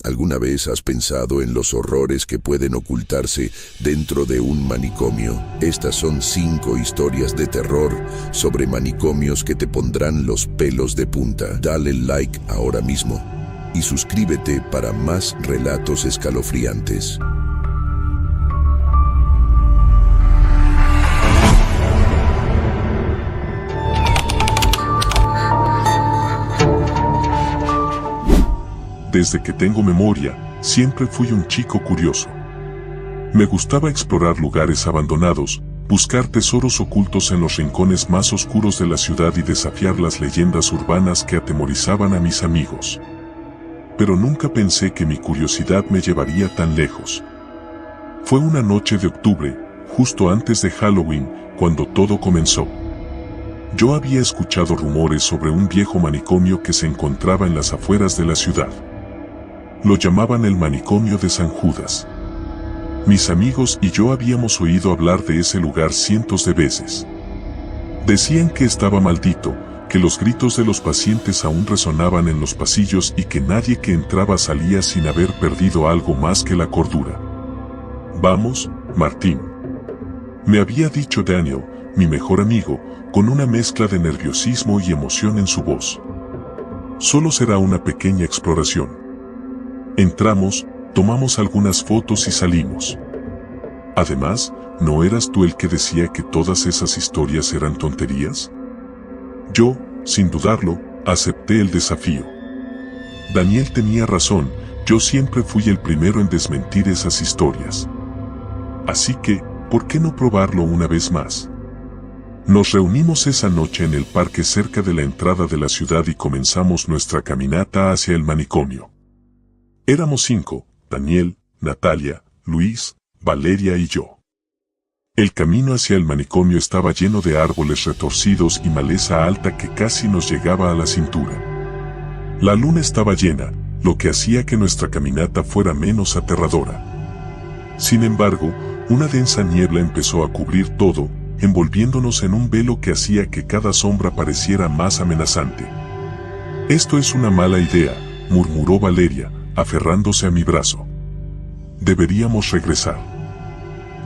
¿Alguna vez has pensado en los horrores que pueden ocultarse dentro de un manicomio? Estas son 5 historias de terror sobre manicomios que te pondrán los pelos de punta. Dale like ahora mismo y suscríbete para más relatos escalofriantes. Desde que tengo memoria, siempre fui un chico curioso. Me gustaba explorar lugares abandonados, buscar tesoros ocultos en los rincones más oscuros de la ciudad y desafiar las leyendas urbanas que atemorizaban a mis amigos. Pero nunca pensé que mi curiosidad me llevaría tan lejos. Fue una noche de octubre, justo antes de Halloween, cuando todo comenzó. Yo había escuchado rumores sobre un viejo manicomio que se encontraba en las afueras de la ciudad. Lo llamaban el manicomio de San Judas. Mis amigos y yo habíamos oído hablar de ese lugar cientos de veces. Decían que estaba maldito, que los gritos de los pacientes aún resonaban en los pasillos y que nadie que entraba salía sin haber perdido algo más que la cordura. «Vamos, Martín», me había dicho Daniel, mi mejor amigo, con una mezcla de nerviosismo y emoción en su voz. «Solo será una pequeña exploración». Entramos, tomamos algunas fotos y salimos. Además, ¿no eras tú el que decía que todas esas historias eran tonterías? Yo, sin dudarlo, acepté el desafío. Daniel tenía razón, yo siempre fui el primero en desmentir esas historias. Así que, ¿por qué no probarlo una vez más? Nos reunimos esa noche en el parque cerca de la entrada de la ciudad y comenzamos nuestra caminata hacia el manicomio. Éramos 5, Daniel, Natalia, Luis, Valeria y yo. El camino hacia el manicomio estaba lleno de árboles retorcidos y maleza alta que casi nos llegaba a la cintura. La luna estaba llena, lo que hacía que nuestra caminata fuera menos aterradora. Sin embargo, una densa niebla empezó a cubrir todo, envolviéndonos en un velo que hacía que cada sombra pareciera más amenazante. «Esto es una mala idea», murmuró Valeria, aferrándose a mi brazo. «Deberíamos regresar».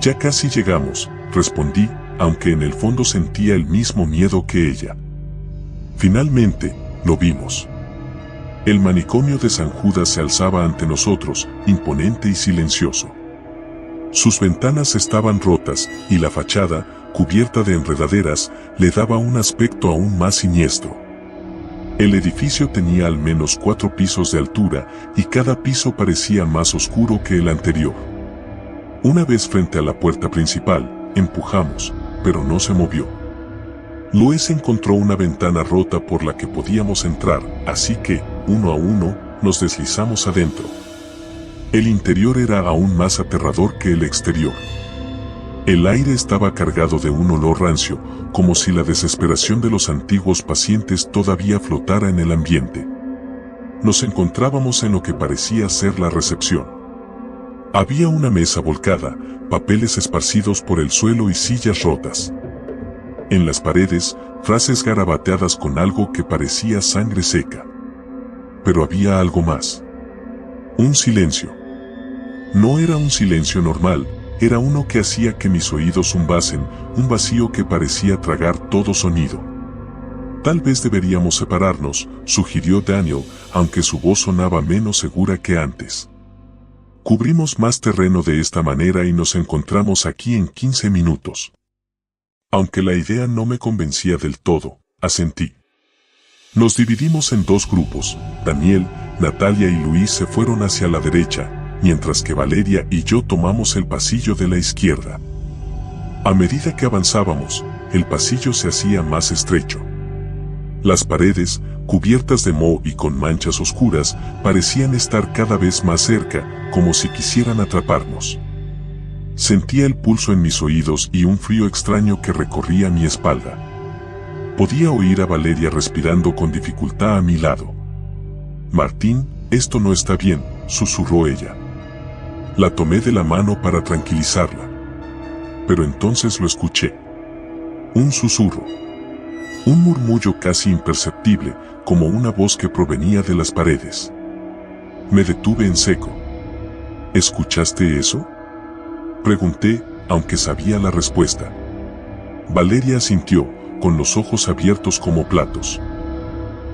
«Ya casi llegamos», respondí, aunque en el fondo sentía el mismo miedo que ella. Finalmente, lo vimos. El manicomio de San Judas se alzaba ante nosotros, imponente y silencioso. Sus ventanas estaban rotas, y la fachada, cubierta de enredaderas, le daba un aspecto aún más siniestro. El edificio tenía al menos 4 pisos de altura, y cada piso parecía más oscuro que el anterior. Una vez frente a la puerta principal, empujamos, pero no se movió. Luis encontró una ventana rota por la que podíamos entrar, así que, uno a uno, nos deslizamos adentro. El interior era aún más aterrador que el exterior. El aire estaba cargado de un olor rancio, como si la desesperación de los antiguos pacientes todavía flotara en el ambiente. Nos encontrábamos en lo que parecía ser la recepción. Había una mesa volcada, papeles esparcidos por el suelo y sillas rotas. En las paredes, frases garabateadas con algo que parecía sangre seca. Pero había algo más. Un silencio. No era un silencio normal, era uno que hacía que mis oídos zumbasen, un vacío que parecía tragar todo sonido. «Tal vez deberíamos separarnos», sugirió Daniel, aunque su voz sonaba menos segura que antes. Cubrimos más terreno de esta manera y nos encontramos aquí en 15 minutos. Aunque la idea no me convencía del todo, asentí. Nos dividimos en 2 grupos, Daniel, Natalia y Luis se fueron hacia la derecha, mientras que Valeria y yo tomamos el pasillo de la izquierda. A medida que avanzábamos, el pasillo se hacía más estrecho. Las paredes, cubiertas de moho y con manchas oscuras, parecían estar cada vez más cerca, como si quisieran atraparnos. Sentía el pulso en mis oídos y un frío extraño que recorría mi espalda. Podía oír a Valeria respirando con dificultad a mi lado. «Martín, esto no está bien», susurró ella. La tomé de la mano para tranquilizarla. Pero entonces lo escuché. Un susurro. Un murmullo casi imperceptible, como una voz que provenía de las paredes. Me detuve en seco. ¿Escuchaste eso?, pregunté, aunque sabía la respuesta. Valeria asintió, con los ojos abiertos como platos.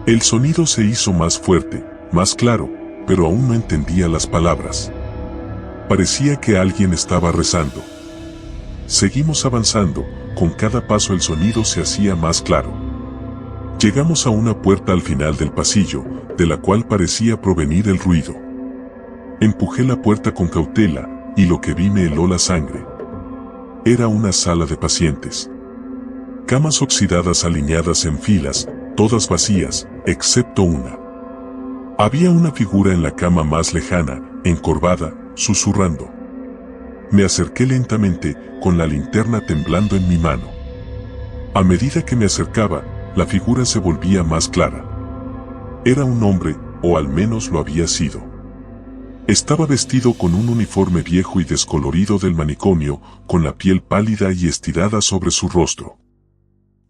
El sonido se hizo más fuerte, más claro, pero aún no entendía las palabras. Parecía que alguien estaba rezando. Seguimos avanzando, con cada paso el sonido se hacía más claro. Llegamos a una puerta al final del pasillo, de la cual parecía provenir el ruido. Empujé la puerta con cautela, y lo que vi me heló la sangre. Era una sala de pacientes. Camas oxidadas alineadas en filas, todas vacías, excepto una. Había una figura en la cama más lejana, encorvada, susurrando. Me acerqué lentamente, con la linterna temblando en mi mano. A medida que me acercaba, la figura se volvía más clara. Era un hombre, o al menos lo había sido. Estaba vestido con un uniforme viejo y descolorido del manicomio, con la piel pálida y estirada sobre su rostro.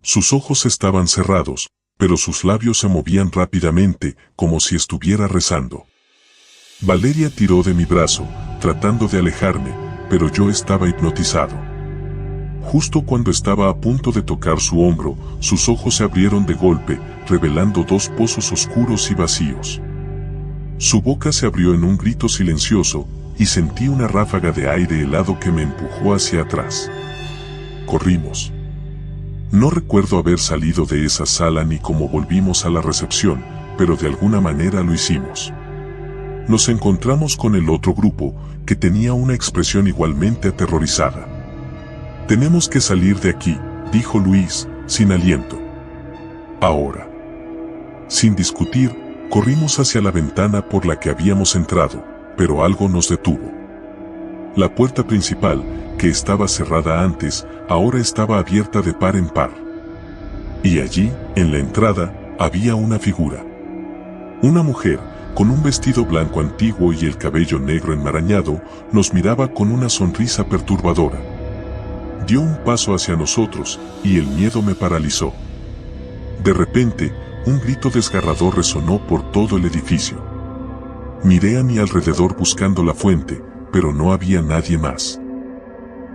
Sus ojos estaban cerrados, pero sus labios se movían rápidamente, como si estuviera rezando. Valeria tiró de mi brazo, tratando de alejarme, pero yo estaba hipnotizado. Justo cuando estaba a punto de tocar su hombro, sus ojos se abrieron de golpe, revelando dos pozos oscuros y vacíos. Su boca se abrió en un grito silencioso, y sentí una ráfaga de aire helado que me empujó hacia atrás. Corrimos. No recuerdo haber salido de esa sala ni cómo volvimos a la recepción, pero de alguna manera lo hicimos. Nos encontramos con el otro grupo, que tenía una expresión igualmente aterrorizada. «Tenemos que salir de aquí», dijo Luis, sin aliento. «Ahora». Sin discutir, corrimos hacia la ventana por la que habíamos entrado, pero algo nos detuvo. La puerta principal, que estaba cerrada antes, ahora estaba abierta de par en par. Y allí, en la entrada, había una figura. Una mujer, con un vestido blanco antiguo y el cabello negro enmarañado, nos miraba con una sonrisa perturbadora. Dio un paso hacia nosotros, y el miedo me paralizó. De repente, un grito desgarrador resonó por todo el edificio. Miré a mi alrededor buscando la fuente, pero no había nadie más.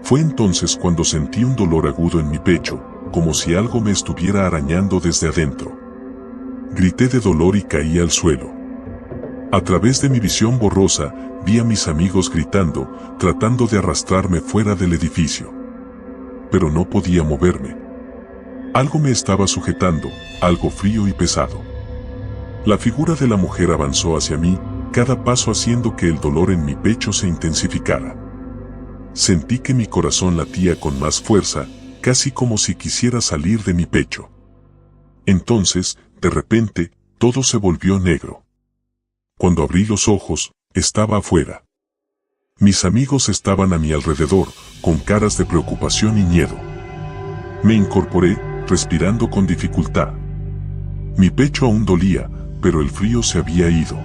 Fue entonces cuando sentí un dolor agudo en mi pecho, como si algo me estuviera arañando desde adentro. Grité de dolor y caí al suelo. A través de mi visión borrosa, vi a mis amigos gritando, tratando de arrastrarme fuera del edificio. Pero no podía moverme. Algo me estaba sujetando, algo frío y pesado. La figura de la mujer avanzó hacia mí, cada paso haciendo que el dolor en mi pecho se intensificara. Sentí que mi corazón latía con más fuerza, casi como si quisiera salir de mi pecho. Entonces, de repente, todo se volvió negro. Cuando abrí los ojos, estaba afuera. Mis amigos estaban a mi alrededor, con caras de preocupación y miedo. Me incorporé, respirando con dificultad. Mi pecho aún dolía, pero el frío se había ido.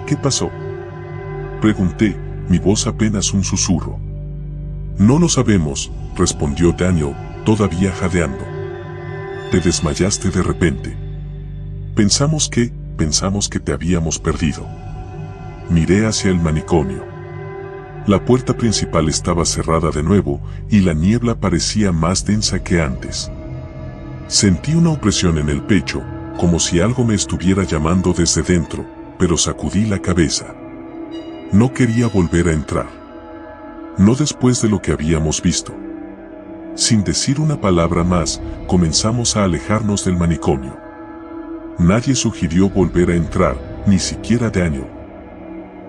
¿Qué pasó?, pregunté, mi voz apenas un susurro. No lo sabemos, respondió Daniel, todavía jadeando. Te desmayaste de repente. Pensamos que te habíamos perdido. Miré hacia el manicomio. La puerta principal estaba cerrada de nuevo, y la niebla parecía más densa que antes. Sentí una opresión en el pecho, como si algo me estuviera llamando desde dentro, pero sacudí la cabeza. No quería volver a entrar. No después de lo que habíamos visto. Sin decir una palabra más, comenzamos a alejarnos del manicomio. Nadie sugirió volver a entrar, ni siquiera Daniel.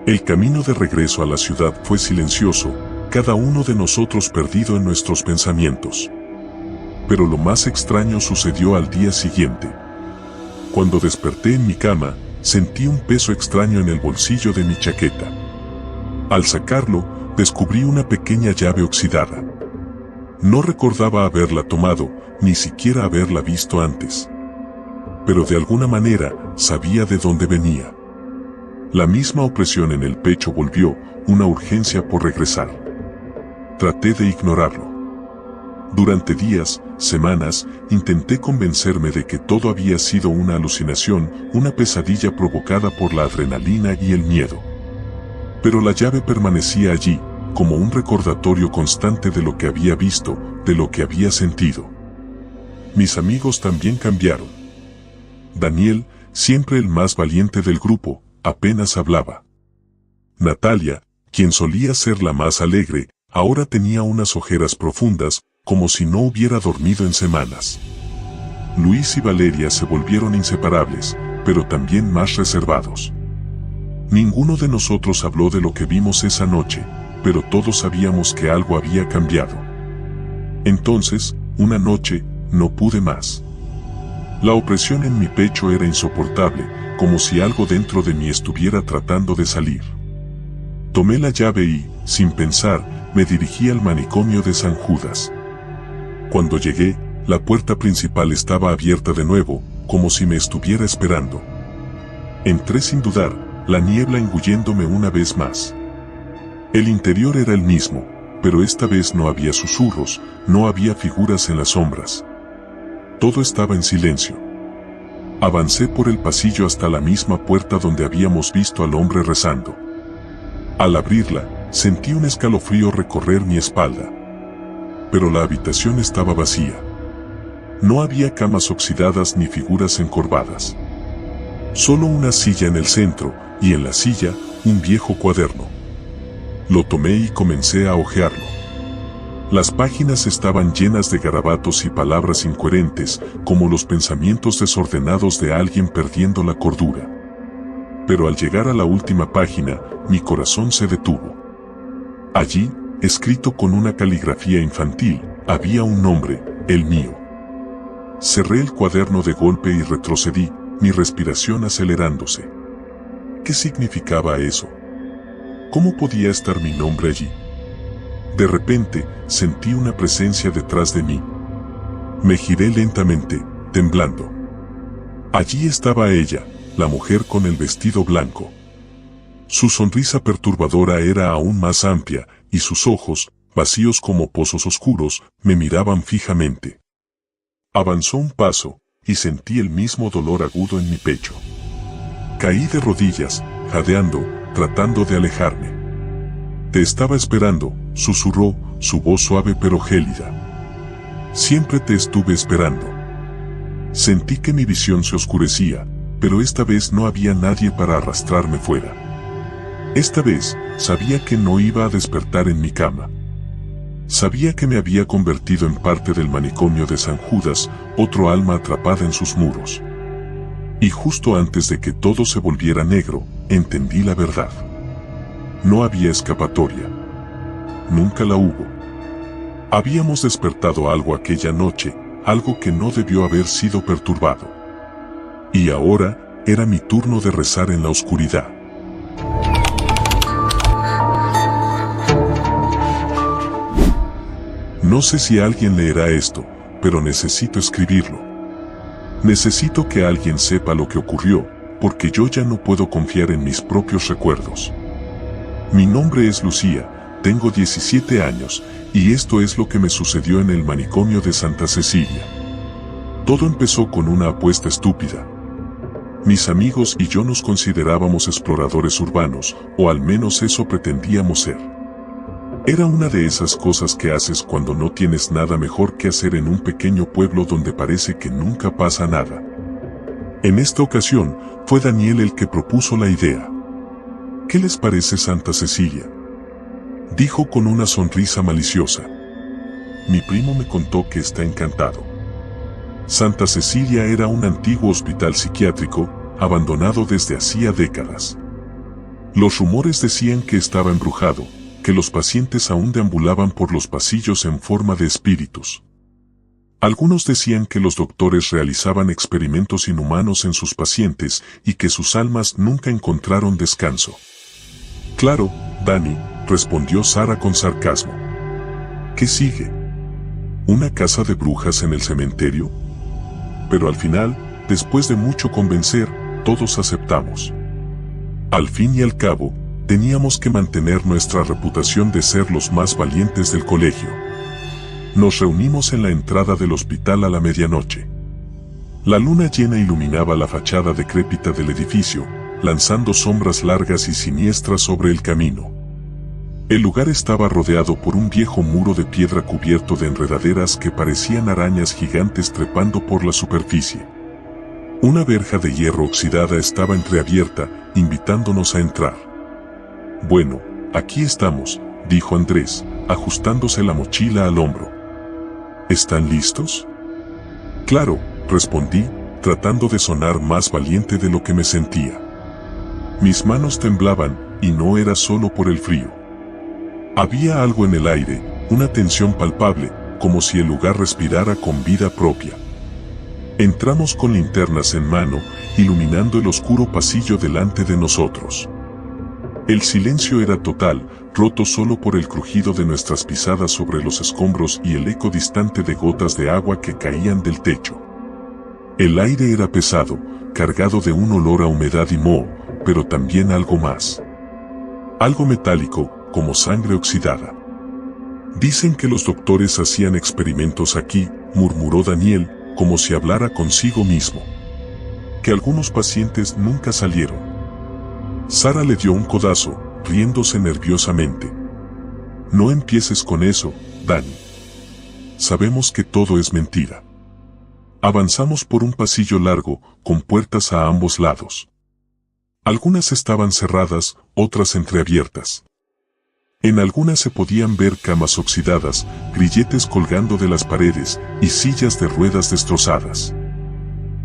El camino de regreso a la ciudad fue silencioso, cada uno de nosotros perdido en nuestros pensamientos. Pero lo más extraño sucedió al día siguiente. Cuando desperté en mi cama, sentí un peso extraño en el bolsillo de mi chaqueta. Al sacarlo, descubrí una pequeña llave oxidada. No recordaba haberla tomado, ni siquiera haberla visto antes. Pero de alguna manera, sabía de dónde venía. La misma opresión en el pecho volvió, una urgencia por regresar. Traté de ignorarlo. Durante días, semanas, intenté convencerme de que todo había sido una alucinación, una pesadilla provocada por la adrenalina y el miedo. Pero la llave permanecía allí, como un recordatorio constante de lo que había visto, de lo que había sentido. Mis amigos también cambiaron. Daniel, siempre el más valiente del grupo, apenas hablaba. Natalia, quien solía ser la más alegre, ahora tenía unas ojeras profundas, como si no hubiera dormido en semanas. Luis y Valeria se volvieron inseparables, pero también más reservados. Ninguno de nosotros habló de lo que vimos esa noche, pero todos sabíamos que algo había cambiado. Entonces, una noche, no pude más. La opresión en mi pecho era insoportable, como si algo dentro de mí estuviera tratando de salir. Tomé la llave y, sin pensar, me dirigí al manicomio de San Judas. Cuando llegué, la puerta principal estaba abierta de nuevo, como si me estuviera esperando. Entré sin dudar, la niebla engulléndome una vez más. El interior era el mismo, pero esta vez no había susurros, no había figuras en las sombras. Todo estaba en silencio. Avancé por el pasillo hasta la misma puerta donde habíamos visto al hombre rezando. Al abrirla, sentí un escalofrío recorrer mi espalda. Pero la habitación estaba vacía. No había camas oxidadas ni figuras encorvadas. Solo una silla en el centro, y en la silla, un viejo cuaderno. Lo tomé y comencé a hojearlo. Las páginas estaban llenas de garabatos y palabras incoherentes, como los pensamientos desordenados de alguien perdiendo la cordura. Pero al llegar a la última página, mi corazón se detuvo. Allí, escrito con una caligrafía infantil, había un nombre, el mío. Cerré el cuaderno de golpe y retrocedí, mi respiración acelerándose. ¿Qué significaba eso? ¿Cómo podía estar mi nombre allí? De repente, sentí una presencia detrás de mí. Me giré lentamente, temblando. Allí estaba ella, la mujer con el vestido blanco. Su sonrisa perturbadora era aún más amplia, y sus ojos, vacíos como pozos oscuros, me miraban fijamente. Avanzó un paso, y sentí el mismo dolor agudo en mi pecho. Caí de rodillas, jadeando, tratando de alejarme. Te estaba esperando, susurró, su voz suave pero gélida. Siempre te estuve esperando. Sentí que mi visión se oscurecía, pero esta vez no había nadie para arrastrarme fuera. Esta vez, sabía que no iba a despertar en mi cama. Sabía que me había convertido en parte del manicomio de San Judas, otro alma atrapada en sus muros. Y justo antes de que todo se volviera negro, entendí la verdad. No había escapatoria. Nunca la hubo. Habíamos despertado algo aquella noche, algo que no debió haber sido perturbado. Y ahora, era mi turno de rezar en la oscuridad. No sé si alguien leerá esto, pero necesito escribirlo. Necesito que alguien sepa lo que ocurrió, porque yo ya no puedo confiar en mis propios recuerdos. Mi nombre es Lucía, tengo 17 años, y esto es lo que me sucedió en el manicomio de Santa Cecilia. Todo empezó con una apuesta estúpida. Mis amigos y yo nos considerábamos exploradores urbanos, o al menos eso pretendíamos ser. Era una de esas cosas que haces cuando no tienes nada mejor que hacer en un pequeño pueblo donde parece que nunca pasa nada. En esta ocasión, fue Daniel el que propuso la idea. ¿Qué les parece Santa Cecilia?, dijo con una sonrisa maliciosa. Mi primo me contó que está encantado. Santa Cecilia era un antiguo hospital psiquiátrico, abandonado desde hacía décadas. Los rumores decían que estaba embrujado, que los pacientes aún deambulaban por los pasillos en forma de espíritus. Algunos decían que los doctores realizaban experimentos inhumanos en sus pacientes y que sus almas nunca encontraron descanso. Claro, Dani, respondió Sara con sarcasmo. ¿Qué sigue? ¿Una casa de brujas en el cementerio? Pero al final, después de mucho convencer, todos aceptamos. Al fin y al cabo, teníamos que mantener nuestra reputación de ser los más valientes del colegio. Nos reunimos en la entrada del hospital a la medianoche. La luna llena iluminaba la fachada decrépita del edificio, lanzando sombras largas y siniestras sobre el camino. El lugar estaba rodeado por un viejo muro de piedra cubierto de enredaderas que parecían arañas gigantes trepando por la superficie. Una verja de hierro oxidada estaba entreabierta, invitándonos a entrar. «Bueno, aquí estamos», dijo Andrés, ajustándose la mochila al hombro. «¿Están listos?» «Claro», respondí, tratando de sonar más valiente de lo que me sentía. Mis manos temblaban, y no era solo por el frío. Había algo en el aire, una tensión palpable, como si el lugar respirara con vida propia. Entramos con linternas en mano, iluminando el oscuro pasillo delante de nosotros. El silencio era total, roto solo por el crujido de nuestras pisadas sobre los escombros y el eco distante de gotas de agua que caían del techo. El aire era pesado, cargado de un olor a humedad y moho, pero también algo más. Algo metálico, como sangre oxidada. «Dicen que los doctores hacían experimentos aquí», murmuró Daniel, como si hablara consigo mismo. «Que algunos pacientes nunca salieron». Sara le dio un codazo, riéndose nerviosamente. «No empieces con eso, Dani. Sabemos que todo es mentira». Avanzamos por un pasillo largo, con puertas a ambos lados. Algunas estaban cerradas, otras entreabiertas. En algunas se podían ver camas oxidadas, grilletes colgando de las paredes y sillas de ruedas destrozadas.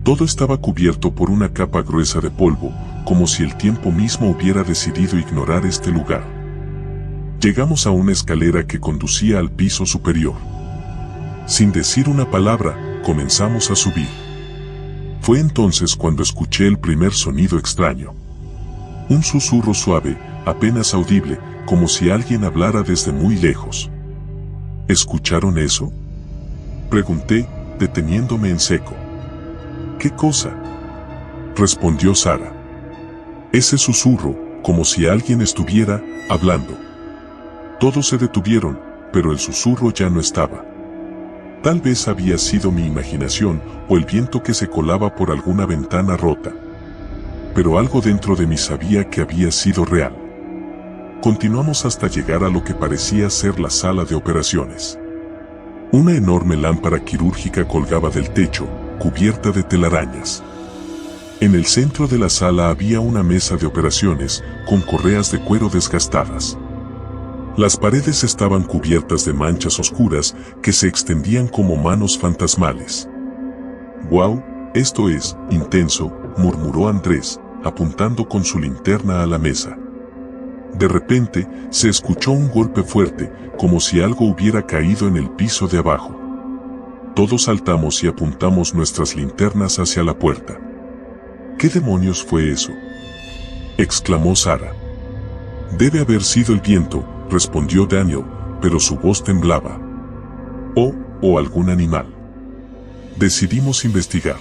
Todo estaba cubierto por una capa gruesa de polvo, como si el tiempo mismo hubiera decidido ignorar este lugar. Llegamos a una escalera que conducía al piso superior. Sin decir una palabra, comenzamos a subir. Fue entonces cuando escuché el primer sonido extraño. Un susurro suave, apenas audible, como si alguien hablara desde muy lejos. ¿Escucharon eso?, pregunté, deteniéndome en seco. «¿Qué cosa?», respondió Sara. Ese susurro, como si alguien estuviera hablando. Todos se detuvieron, pero el susurro ya no estaba. Tal vez había sido mi imaginación o el viento que se colaba por alguna ventana rota. Pero algo dentro de mí sabía que había sido real. Continuamos hasta llegar a lo que parecía ser la sala de operaciones. Una enorme lámpara quirúrgica colgaba del techo, cubierta de telarañas. En el centro de la sala había una mesa de operaciones, con correas de cuero desgastadas. Las paredes estaban cubiertas de manchas oscuras que se extendían como manos fantasmales. «¡Guau! Esto es intenso», murmuró Andrés, apuntando con su linterna a la mesa. De repente, se escuchó un golpe fuerte, como si algo hubiera caído en el piso de abajo. Todos saltamos y apuntamos nuestras linternas hacia la puerta. «¿Qué demonios fue eso?», exclamó Sara. «Debe haber sido el viento», respondió Daniel, pero su voz temblaba. «O algún animal». Decidimos investigar.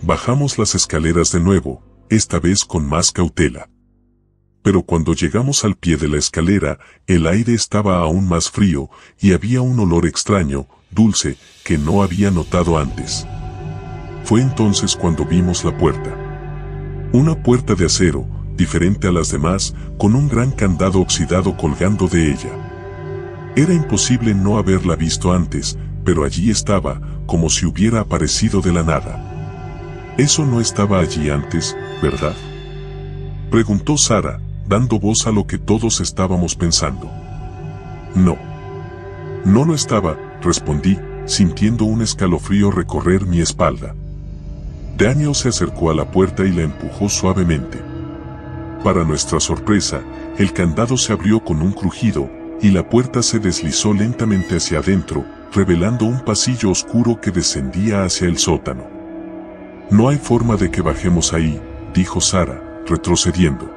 Bajamos las escaleras de nuevo, esta vez con más cautela. Pero cuando llegamos al pie de la escalera, el aire estaba aún más frío y había un olor extraño, dulce, que no había notado antes. Fue entonces cuando vimos la puerta. Una puerta de acero, diferente a las demás, con un gran candado oxidado colgando de ella. Era imposible no haberla visto antes, pero allí estaba, como si hubiera aparecido de la nada. «Eso no estaba allí antes, ¿verdad?», preguntó Sara, dando voz a lo que todos estábamos pensando. «No. No lo estaba», respondí, sintiendo un escalofrío recorrer mi espalda. Daniel se acercó a la puerta y la empujó suavemente. Para nuestra sorpresa, el candado se abrió con un crujido, y la puerta se deslizó lentamente hacia adentro, revelando un pasillo oscuro que descendía hacia el sótano. «No hay forma de que bajemos ahí», dijo Sara, retrocediendo.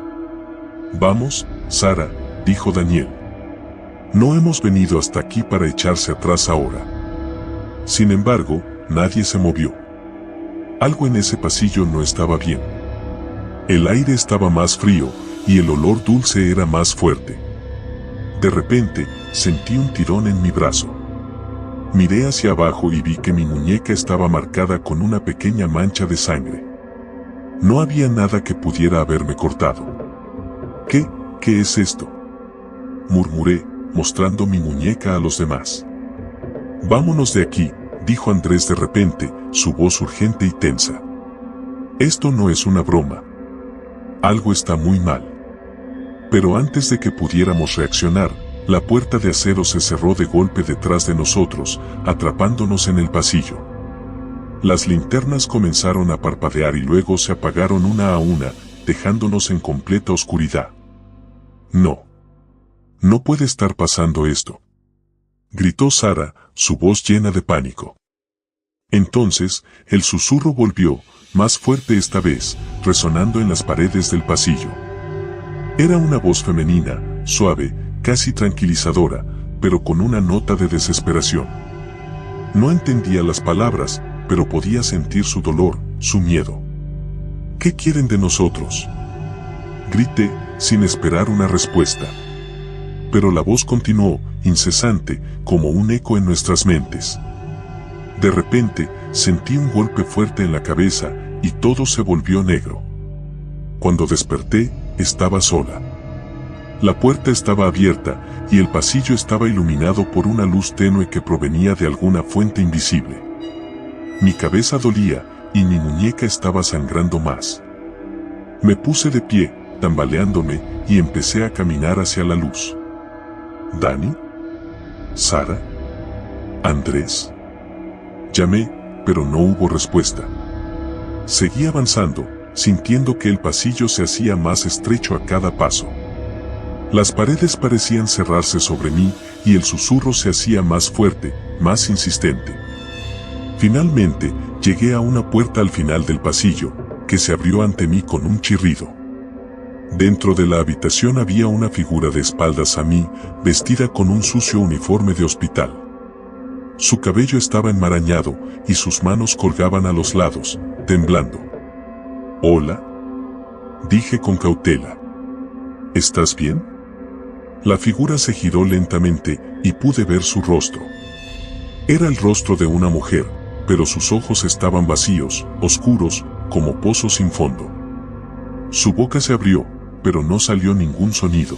«Vamos, Sara», dijo Daniel. «No hemos venido hasta aquí para echarse atrás ahora». Sin embargo, nadie se movió. Algo en ese pasillo no estaba bien. El aire estaba más frío, y el olor dulce era más fuerte. De repente, sentí un tirón en mi brazo. Miré hacia abajo y vi que mi muñeca estaba marcada con una pequeña mancha de sangre. No había nada que pudiera haberme cortado. ¿Qué es esto?, murmuré, mostrando mi muñeca a los demás. Vámonos de aquí, dijo Andrés de repente, su voz urgente y tensa. Esto no es una broma. Algo está muy mal. Pero antes de que pudiéramos reaccionar, la puerta de acero se cerró de golpe detrás de nosotros, atrapándonos en el pasillo. Las linternas comenzaron a parpadear y luego se apagaron una a una, dejándonos en completa oscuridad. No puede estar pasando esto, gritó Sara, su voz llena de pánico. Entonces, el susurro volvió, más fuerte esta vez, resonando en las paredes del pasillo. Era una voz femenina, suave, casi tranquilizadora, pero con una nota de desesperación. No entendía las palabras, pero podía sentir su dolor, su miedo. ¿Qué quieren de nosotros?, grité, sin esperar una respuesta. Pero la voz continuó, incesante, como un eco en nuestras mentes. De repente, sentí un golpe fuerte en la cabeza, y todo se volvió negro. Cuando desperté, estaba sola. La puerta estaba abierta, y el pasillo estaba iluminado por una luz tenue que provenía de alguna fuente invisible. Mi cabeza dolía, y mi muñeca estaba sangrando más. Me puse de pie, tambaleándome, y empecé a caminar hacia la luz. ¿Dani? ¿Sara? ¿Andrés? Llamé, pero no hubo respuesta. Seguí avanzando, sintiendo que el pasillo se hacía más estrecho a cada paso. Las paredes parecían cerrarse sobre mí, y el susurro se hacía más fuerte, más insistente. Finalmente, llegué a una puerta al final del pasillo, que se abrió ante mí con un chirrido. Dentro de la habitación había una figura de espaldas a mí, vestida con un sucio uniforme de hospital. Su cabello estaba enmarañado, y sus manos colgaban a los lados, temblando. «Hola», dije con cautela. «¿Estás bien?». La figura se giró lentamente, y pude ver su rostro. Era el rostro de una mujer, pero sus ojos estaban vacíos, oscuros, como pozos sin fondo. Su boca se abrió, pero no salió ningún sonido.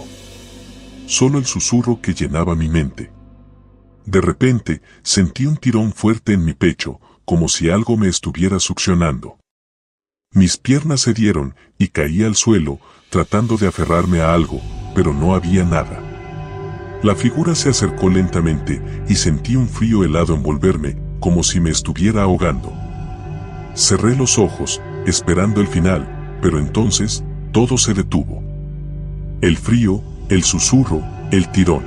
Solo el susurro que llenaba mi mente. De repente, sentí un tirón fuerte en mi pecho, como si algo me estuviera succionando. Mis piernas cedieron, y caí al suelo, tratando de aferrarme a algo, pero no había nada. La figura se acercó lentamente, y sentí un frío helado envolverme, como si me estuviera ahogando. Cerré los ojos, esperando el final, pero entonces, todo se detuvo. El frío, el susurro, el tirón.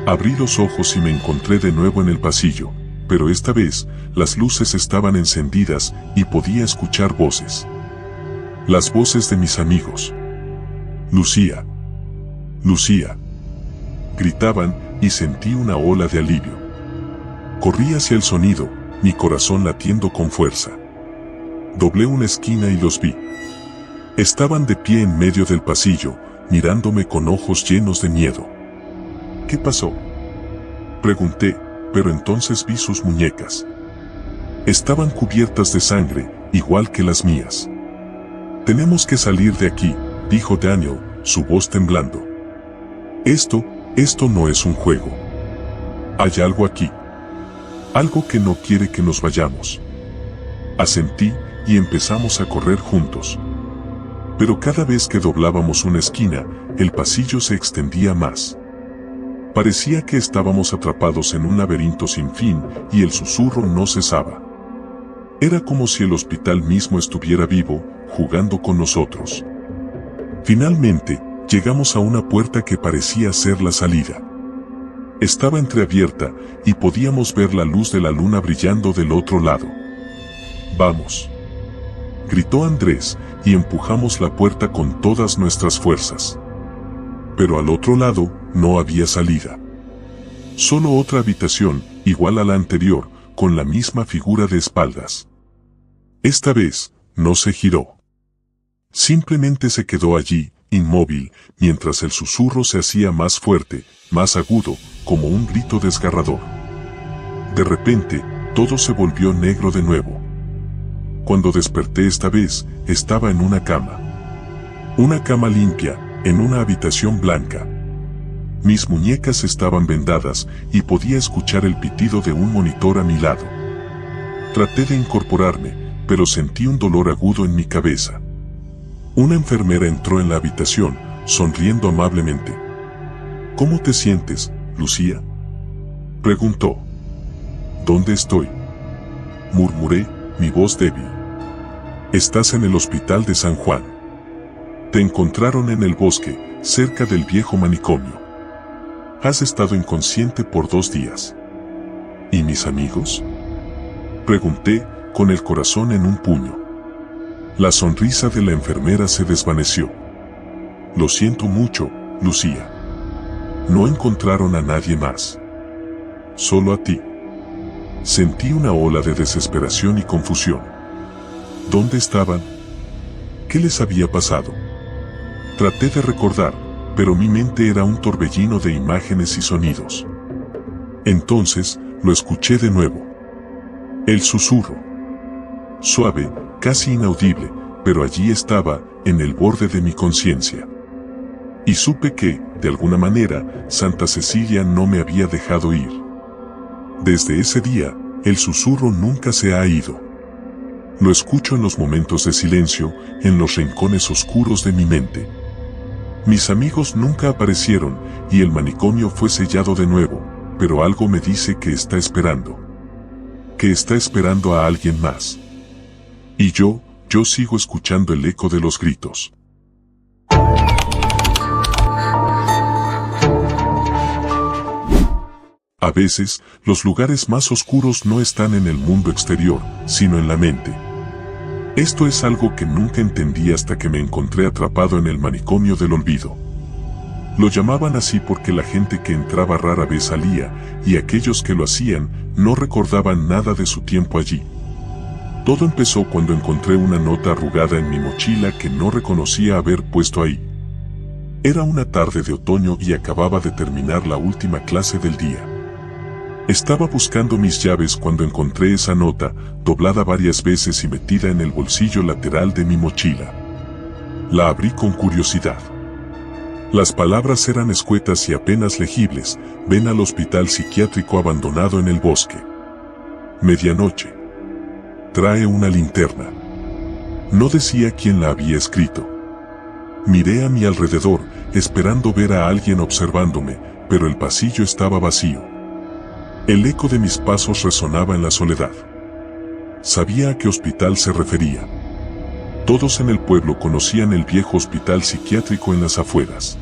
Abrí los ojos y me encontré de nuevo en el pasillo, pero esta vez, las luces estaban encendidas y podía escuchar voces. Las voces de mis amigos. «Lucía, Lucía», gritaban, y sentí una ola de alivio. Corrí hacia el sonido, mi corazón latiendo con fuerza. Doblé una esquina y los vi. Estaban de pie en medio del pasillo, mirándome con ojos llenos de miedo. «¿Qué pasó?», pregunté, pero entonces vi sus muñecas. Estaban cubiertas de sangre, igual que las mías. «Tenemos que salir de aquí», dijo Daniel, su voz temblando. Esto no es un juego. Hay algo aquí. Algo que no quiere que nos vayamos». Asentí, y empezamos a correr juntos. Pero cada vez que doblábamos una esquina, el pasillo se extendía más. Parecía que estábamos atrapados en un laberinto sin fin, y el susurro no cesaba. Era como si el hospital mismo estuviera vivo, jugando con nosotros. Finalmente, llegamos a una puerta que parecía ser la salida. Estaba entreabierta, y podíamos ver la luz de la luna brillando del otro lado. «Vamos», gritó Andrés, y empujamos la puerta con todas nuestras fuerzas. Pero al otro lado, no había salida. Solo otra habitación, igual a la anterior, con la misma figura de espaldas. Esta vez, no se giró. Simplemente se quedó allí, inmóvil, mientras el susurro se hacía más fuerte, más agudo, como un grito desgarrador. De repente, todo se volvió negro de nuevo. Cuando desperté esta vez, estaba en una cama. Una cama limpia, en una habitación blanca. Mis muñecas estaban vendadas y podía escuchar el pitido de un monitor a mi lado. Traté de incorporarme, pero sentí un dolor agudo en mi cabeza. Una enfermera entró en la habitación, sonriendo amablemente. ¿Cómo te sientes, Lucía?, preguntó. ¿Dónde estoy?, murmuré, mi voz débil. Estás en el hospital de San Juan. Te encontraron en el bosque, cerca del viejo manicomio. Has estado inconsciente por 2 días. ¿Y mis amigos?, pregunté, con el corazón en un puño. La sonrisa de la enfermera se desvaneció. Lo siento mucho, Lucía. No encontraron a nadie más. Solo a ti. Sentí una ola de desesperación y confusión. ¿Dónde estaban? ¿Qué les había pasado? Traté de recordar, pero mi mente era un torbellino de imágenes y sonidos. Entonces, lo escuché de nuevo. El susurro. Suave, casi inaudible, pero allí estaba, en el borde de mi conciencia. Y supe que, de alguna manera, Santa Cecilia no me había dejado ir. Desde ese día, el susurro nunca se ha ido. Lo escucho en los momentos de silencio, en los rincones oscuros de mi mente. Mis amigos nunca aparecieron, y el manicomio fue sellado de nuevo, pero algo me dice que está esperando. Que está esperando a alguien más. Y yo sigo escuchando el eco de los gritos. A veces, los lugares más oscuros no están en el mundo exterior, sino en la mente. Esto es algo que nunca entendí hasta que me encontré atrapado en el manicomio del olvido. Lo llamaban así porque la gente que entraba rara vez salía, y aquellos que lo hacían no recordaban nada de su tiempo allí. Todo empezó cuando encontré una nota arrugada en mi mochila que no reconocía haber puesto ahí. Era una tarde de otoño y acababa de terminar la última clase del día. Estaba buscando mis llaves cuando encontré esa nota, doblada varias veces y metida en el bolsillo lateral de mi mochila. La abrí con curiosidad. Las palabras eran escuetas y apenas legibles: ven al hospital psiquiátrico abandonado en el bosque. Medianoche. Trae una linterna. No decía quién la había escrito. Miré a mi alrededor, esperando ver a alguien observándome, pero el pasillo estaba vacío. El eco de mis pasos resonaba en la soledad. Sabía a qué hospital se refería. Todos en el pueblo conocían el viejo hospital psiquiátrico en las afueras.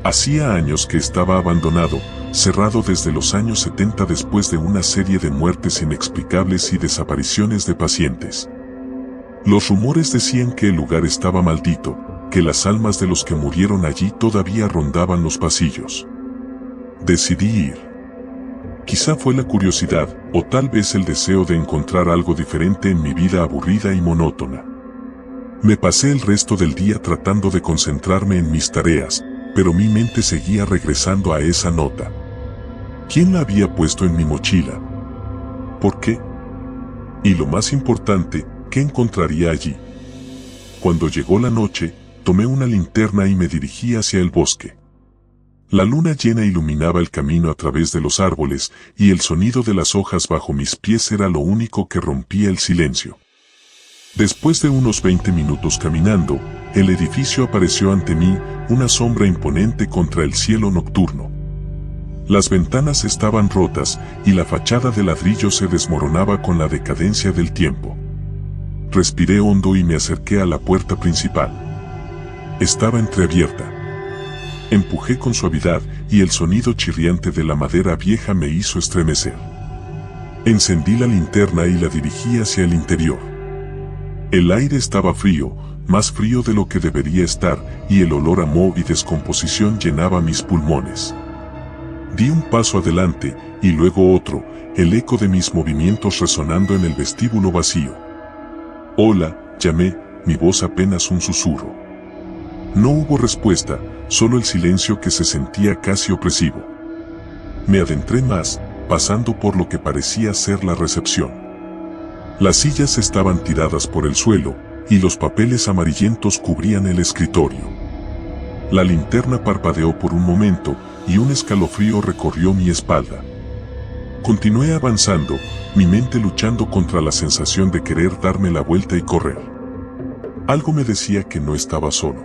Hacía años que estaba abandonado, cerrado desde los años 70 después de una serie de muertes inexplicables y desapariciones de pacientes. Los rumores decían que el lugar estaba maldito, que las almas de los que murieron allí todavía rondaban los pasillos. Decidí ir. Quizá fue la curiosidad, o tal vez el deseo de encontrar algo diferente en mi vida aburrida y monótona. Me pasé el resto del día tratando de concentrarme en mis tareas, pero mi mente seguía regresando a esa nota. ¿Quién la había puesto en mi mochila? ¿Por qué? Y lo más importante, ¿qué encontraría allí? Cuando llegó la noche, tomé una linterna y me dirigí hacia el bosque. La luna llena iluminaba el camino a través de los árboles, y el sonido de las hojas bajo mis pies era lo único que rompía el silencio. Después de unos 20 minutos caminando, el edificio apareció ante mí, una sombra imponente contra el cielo nocturno. Las ventanas estaban rotas, y la fachada de ladrillo se desmoronaba con la decadencia del tiempo. Respiré hondo y me acerqué a la puerta principal. Estaba entreabierta. Empujé con suavidad, y el sonido chirriante de la madera vieja me hizo estremecer. Encendí la linterna y la dirigí hacia el interior. El aire estaba frío, más frío de lo que debería estar, y el olor a moho y descomposición llenaba mis pulmones. Di un paso adelante, y luego otro, el eco de mis movimientos resonando en el vestíbulo vacío. «Hola», llamé, mi voz apenas un susurro. No hubo respuesta, solo el silencio que se sentía casi opresivo. Me adentré más, pasando por lo que parecía ser la recepción. Las sillas estaban tiradas por el suelo, y los papeles amarillentos cubrían el escritorio. La linterna parpadeó por un momento, y un escalofrío recorrió mi espalda. Continué avanzando, mi mente luchando contra la sensación de querer darme la vuelta y correr. Algo me decía que no estaba solo.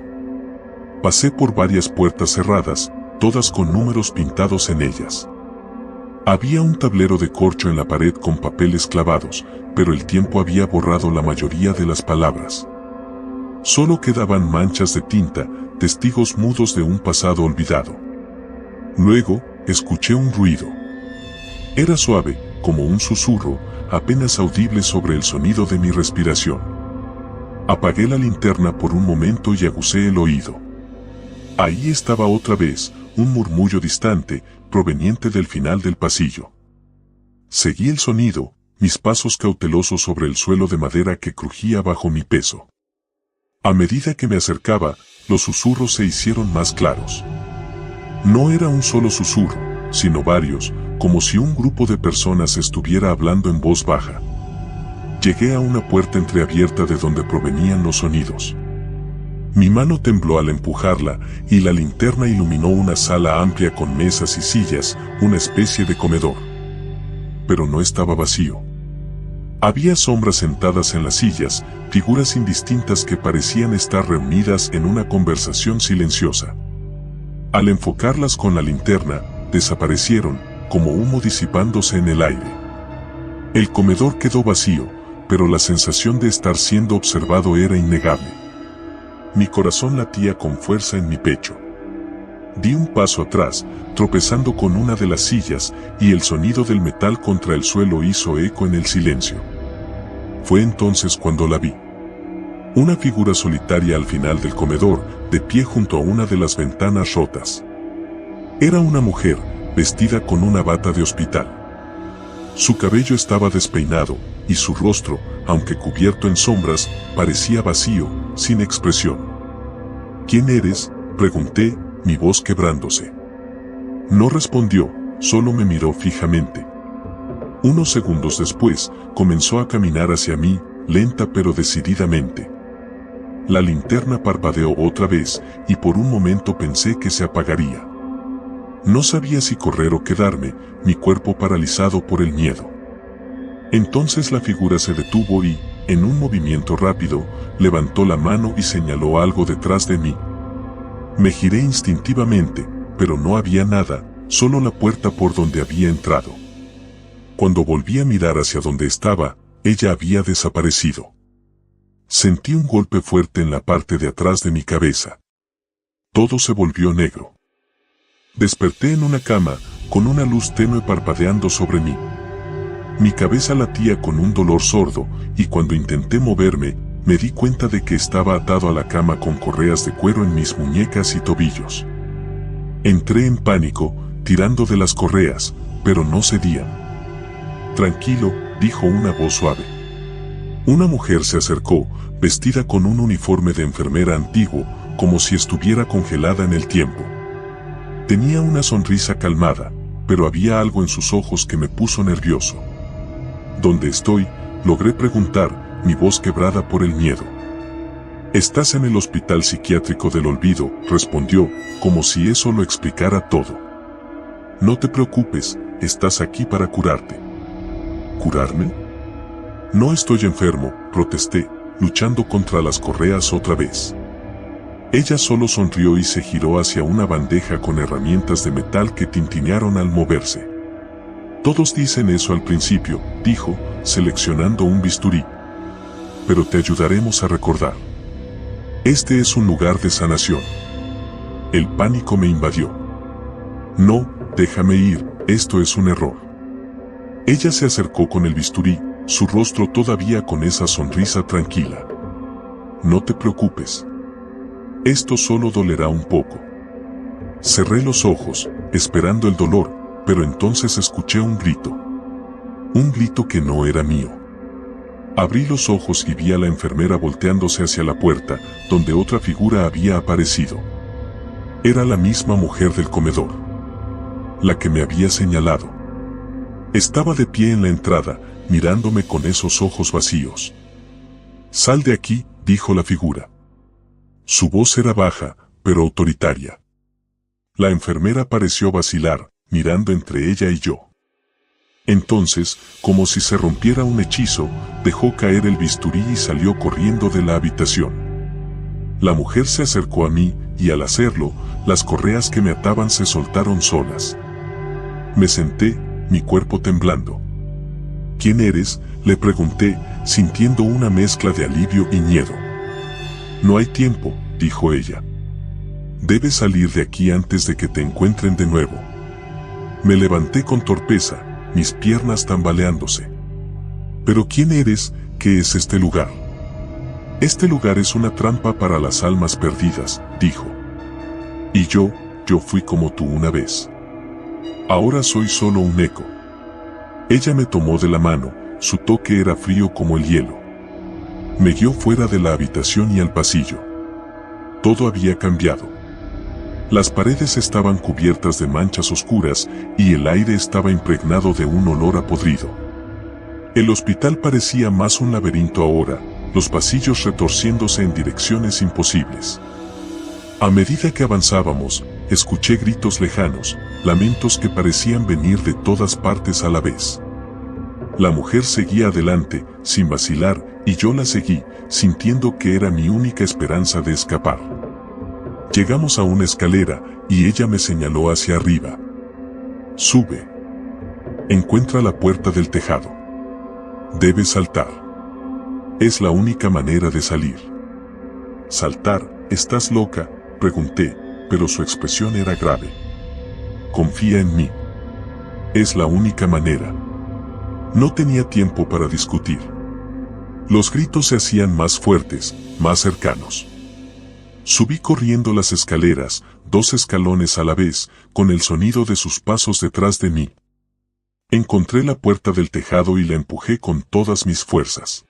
Pasé por varias puertas cerradas, todas con números pintados en ellas. Había un tablero de corcho en la pared con papeles clavados, pero el tiempo había borrado la mayoría de las palabras. Solo quedaban manchas de tinta, testigos mudos de un pasado olvidado. Luego, escuché un ruido. Era suave, como un susurro, apenas audible sobre el sonido de mi respiración. Apagué la linterna por un momento y agucé el oído. Ahí estaba otra vez, un murmullo distante, proveniente del final del pasillo. Seguí el sonido, mis pasos cautelosos sobre el suelo de madera que crujía bajo mi peso. A medida que me acercaba, los susurros se hicieron más claros. No era un solo susurro, sino varios, como si un grupo de personas estuviera hablando en voz baja. Llegué a una puerta entreabierta de donde provenían los sonidos. Mi mano tembló al empujarla, y la linterna iluminó una sala amplia con mesas y sillas, una especie de comedor. Pero no estaba vacío. Había sombras sentadas en las sillas, figuras indistintas que parecían estar reunidas en una conversación silenciosa. Al enfocarlas con la linterna, desaparecieron, como humo disipándose en el aire. El comedor quedó vacío, pero la sensación de estar siendo observado era innegable. Mi corazón latía con fuerza en mi pecho. Di un paso atrás, tropezando con una de las sillas, y el sonido del metal contra el suelo hizo eco en el silencio. Fue entonces cuando la vi. Una figura solitaria al final del comedor, de pie junto a una de las ventanas rotas. Era una mujer, vestida con una bata de hospital. Su cabello estaba despeinado, y su rostro, aunque cubierto en sombras, parecía vacío, sin expresión. ¿Quién eres?, pregunté, mi voz quebrándose. No respondió, solo me miró fijamente. Unos segundos después, comenzó a caminar hacia mí, lenta pero decididamente. La linterna parpadeó otra vez, y por un momento pensé que se apagaría. No sabía si correr o quedarme, mi cuerpo paralizado por el miedo. Entonces la figura se detuvo y, en un movimiento rápido, levantó la mano y señaló algo detrás de mí. Me giré instintivamente, pero no había nada, solo la puerta por donde había entrado. Cuando volví a mirar hacia donde estaba, ella había desaparecido. Sentí un golpe fuerte en la parte de atrás de mi cabeza. Todo se volvió negro. Desperté en una cama, con una luz tenue parpadeando sobre mí. Mi cabeza latía con un dolor sordo, y cuando intenté moverme, me di cuenta de que estaba atado a la cama con correas de cuero en mis muñecas y tobillos. Entré en pánico, tirando de las correas, pero no cedían. Tranquilo, dijo una voz suave. Una mujer se acercó, vestida con un uniforme de enfermera antiguo, como si estuviera congelada en el tiempo. Tenía una sonrisa calmada, pero había algo en sus ojos que me puso nervioso. ¿Dónde estoy?, logré preguntar, mi voz quebrada por el miedo. Estás en el hospital psiquiátrico del olvido, respondió, como si eso lo explicara todo. No te preocupes, estás aquí para curarte. ¿Curarme? No estoy enfermo, protesté, luchando contra las correas otra vez. Ella solo sonrió y se giró hacia una bandeja con herramientas de metal que tintinearon al moverse. Todos dicen eso al principio, dijo, seleccionando un bisturí. Pero te ayudaremos a recordar. Este es un lugar de sanación. El pánico me invadió. No, déjame ir, esto es un error. Ella se acercó con el bisturí, su rostro todavía con esa sonrisa tranquila. No te preocupes. Esto solo dolerá un poco. Cerré los ojos, esperando el dolor, pero entonces escuché un grito. Un grito que no era mío. Abrí los ojos y vi a la enfermera volteándose hacia la puerta, donde otra figura había aparecido. Era la misma mujer del comedor. La que me había señalado. Estaba de pie en la entrada, mirándome con esos ojos vacíos. «Sal de aquí», dijo la figura. Su voz era baja, pero autoritaria. La enfermera pareció vacilar, mirando entre ella y yo. Entonces, como si se rompiera un hechizo, dejó caer el bisturí y salió corriendo de la habitación. La mujer se acercó a mí, y al hacerlo, las correas que me ataban se soltaron solas. Me senté, mi cuerpo temblando. «¿Quién eres?», le pregunté, sintiendo una mezcla de alivio y miedo. «No hay tiempo», dijo ella. «Debes salir de aquí antes de que te encuentren de nuevo». Me levanté con torpeza, mis piernas tambaleándose. «¿Pero quién eres? ¿Qué es este lugar?». «Este lugar es una trampa para las almas perdidas», dijo. «Y yo fui como tú una vez. Ahora soy solo un eco». Ella me tomó de la mano, su toque era frío como el hielo. Me guió fuera de la habitación y al pasillo. Todo había cambiado. Las paredes estaban cubiertas de manchas oscuras y el aire estaba impregnado de un olor a podrido. El hospital parecía más un laberinto ahora, los pasillos retorciéndose en direcciones imposibles. A medida que avanzábamos, escuché gritos lejanos, lamentos que parecían venir de todas partes a la vez. La mujer seguía adelante, sin vacilar, y yo la seguí, sintiendo que era mi única esperanza de escapar. Llegamos a una escalera, y ella me señaló hacia arriba. «Sube. Encuentra la puerta del tejado. Debes saltar. Es la única manera de salir». «¿Saltar? ¿Estás loca?», pregunté, pero su expresión era grave. «Confía en mí. Es la única manera». No tenía tiempo para discutir. Los gritos se hacían más fuertes, más cercanos. Subí corriendo las escaleras, 2 escalones a la vez, con el sonido de sus pasos detrás de mí. Encontré la puerta del tejado y la empujé con todas mis fuerzas.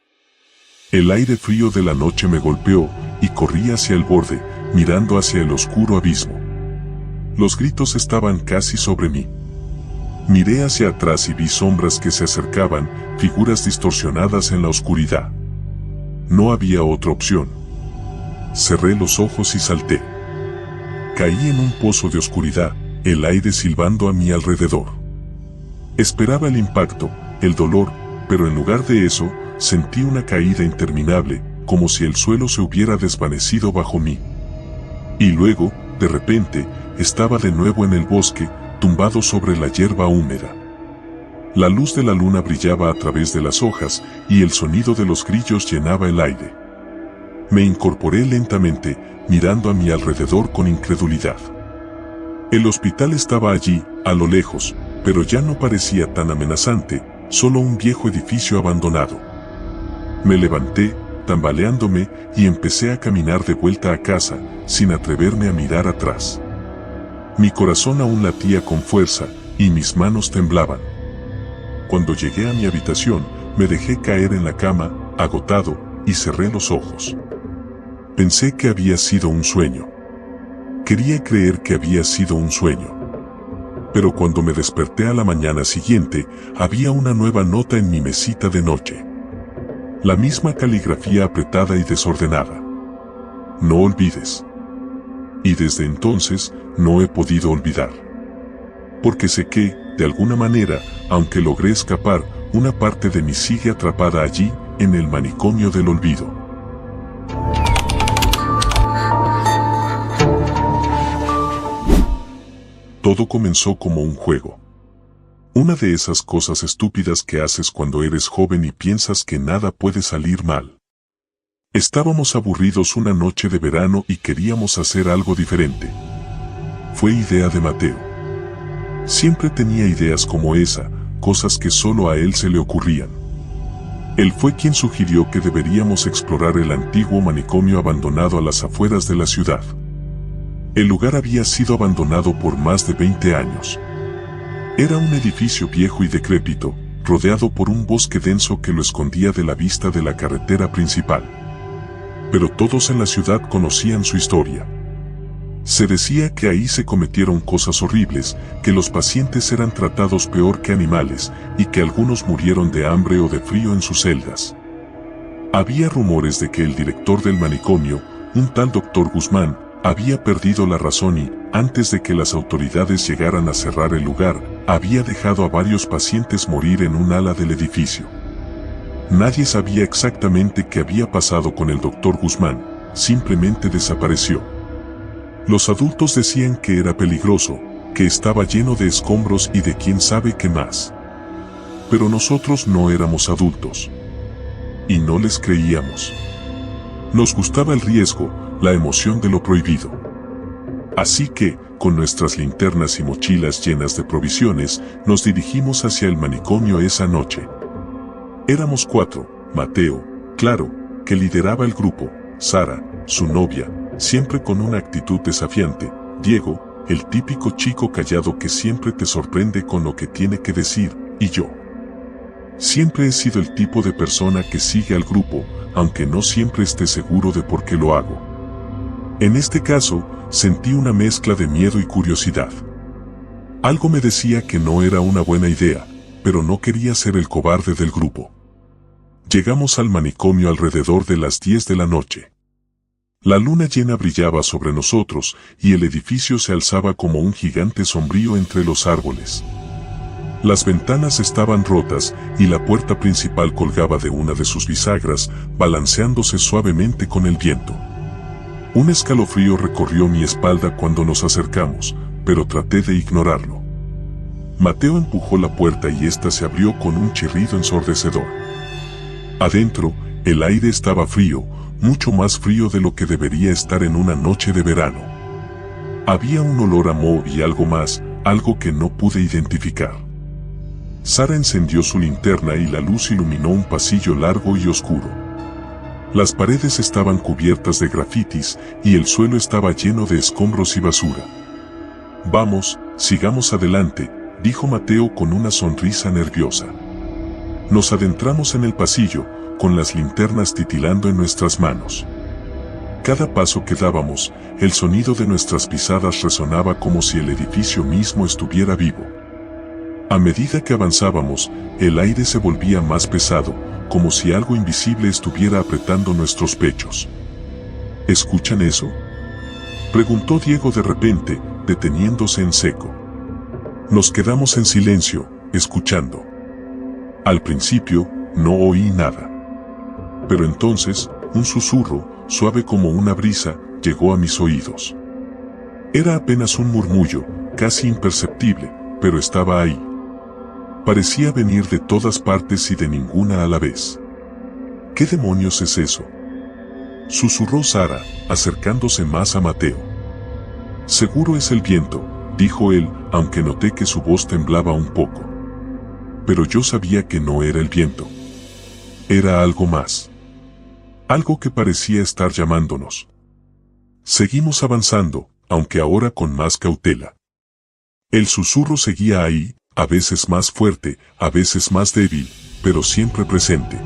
El aire frío de la noche me golpeó, y corrí hacia el borde, mirando hacia el oscuro abismo. Los gritos estaban casi sobre mí. Miré hacia atrás y vi sombras que se acercaban, figuras distorsionadas en la oscuridad. No había otra opción. Cerré los ojos y salté. Caí en un pozo de oscuridad, el aire silbando a mi alrededor. Esperaba el impacto, el dolor, pero en lugar de eso, sentí una caída interminable, como si el suelo se hubiera desvanecido bajo mí. Y luego, de repente, estaba de nuevo en el bosque, tumbado sobre la hierba húmeda. La luz de la luna brillaba a través de las hojas, y el sonido de los grillos llenaba el aire. Me incorporé lentamente, mirando a mi alrededor con incredulidad. El hospital estaba allí, a lo lejos, pero ya no parecía tan amenazante, solo un viejo edificio abandonado. Me levanté, tambaleándome, y empecé a caminar de vuelta a casa, sin atreverme a mirar atrás. Mi corazón aún latía con fuerza, y mis manos temblaban. Cuando llegué a mi habitación, me dejé caer en la cama, agotado, y cerré los ojos. Pensé que había sido un sueño. Quería creer que había sido un sueño. Pero cuando me desperté a la mañana siguiente, había una nueva nota en mi mesita de noche. La misma caligrafía apretada y desordenada. «No olvides». Y desde entonces, no he podido olvidar. Porque sé que, de alguna manera, aunque logré escapar, una parte de mí sigue atrapada allí, en el manicomio del olvido. Todo comenzó como un juego. Una de esas cosas estúpidas que haces cuando eres joven y piensas que nada puede salir mal. Estábamos aburridos una noche de verano y queríamos hacer algo diferente. Fue idea de Mateo. Siempre tenía ideas como esa, cosas que solo a él se le ocurrían. Él fue quien sugirió que deberíamos explorar el antiguo manicomio abandonado a las afueras de la ciudad. El lugar había sido abandonado por más de 20 años. Era un edificio viejo y decrépito, rodeado por un bosque denso que lo escondía de la vista de la carretera principal. Pero todos en la ciudad conocían su historia. Se decía que ahí se cometieron cosas horribles, que los pacientes eran tratados peor que animales y que algunos murieron de hambre o de frío en sus celdas. Había rumores de que el director del manicomio, un tal doctor Guzmán, había perdido la razón y, antes de que las autoridades llegaran a cerrar el lugar, había dejado a varios pacientes morir en un ala del edificio. Nadie sabía exactamente qué había pasado con el doctor Guzmán, simplemente desapareció. Los adultos decían que era peligroso, que estaba lleno de escombros y de quién sabe qué más. Pero nosotros no éramos adultos. Y no les creíamos. Nos gustaba el riesgo, la emoción de lo prohibido. Así que, con nuestras linternas y mochilas llenas de provisiones, nos dirigimos hacia el manicomio esa noche. Éramos 4, Mateo, claro, que lideraba el grupo, Sara, su novia, siempre con una actitud desafiante, Diego, el típico chico callado que siempre te sorprende con lo que tiene que decir, y yo. Siempre he sido el tipo de persona que sigue al grupo, aunque no siempre esté seguro de por qué lo hago. En este caso, sentí una mezcla de miedo y curiosidad. Algo me decía que no era una buena idea, pero no quería ser el cobarde del grupo. Llegamos al manicomio alrededor de las 10 de la noche. La luna llena brillaba sobre nosotros y el edificio se alzaba como un gigante sombrío entre los árboles. Las ventanas estaban rotas y la puerta principal colgaba de una de sus bisagras, balanceándose suavemente con el viento. Un escalofrío recorrió mi espalda cuando nos acercamos, pero traté de ignorarlo. Mateo empujó la puerta y ésta se abrió con un chirrido ensordecedor. Adentro, el aire estaba frío, mucho más frío de lo que debería estar en una noche de verano. Había un olor a moho y algo más, algo que no pude identificar. Sara encendió su linterna y la luz iluminó un pasillo largo y oscuro. Las paredes estaban cubiertas de grafitis y el suelo estaba lleno de escombros y basura. Vamos, sigamos adelante, dijo Mateo con una sonrisa nerviosa. Nos adentramos en el pasillo, con las linternas titilando en nuestras manos. Cada paso que dábamos, el sonido de nuestras pisadas resonaba como si el edificio mismo estuviera vivo. A medida que avanzábamos, el aire se volvía más pesado, como si algo invisible estuviera apretando nuestros pechos. ¿Escuchan eso?, preguntó Diego de repente, deteniéndose en seco. Nos quedamos en silencio, escuchando. Al principio, no oí nada. Pero entonces, un susurro, suave como una brisa, llegó a mis oídos. Era apenas un murmullo, casi imperceptible, pero estaba ahí. Parecía venir de todas partes y de ninguna a la vez. ¿Qué demonios es eso?, susurró Sara, acercándose más a Mateo. Seguro es el viento, dijo él, aunque noté que su voz temblaba un poco. Pero yo sabía que no era el viento. Era algo más. Algo que parecía estar llamándonos. Seguimos avanzando, aunque ahora con más cautela. El susurro seguía ahí, a veces más fuerte, a veces más débil, pero siempre presente.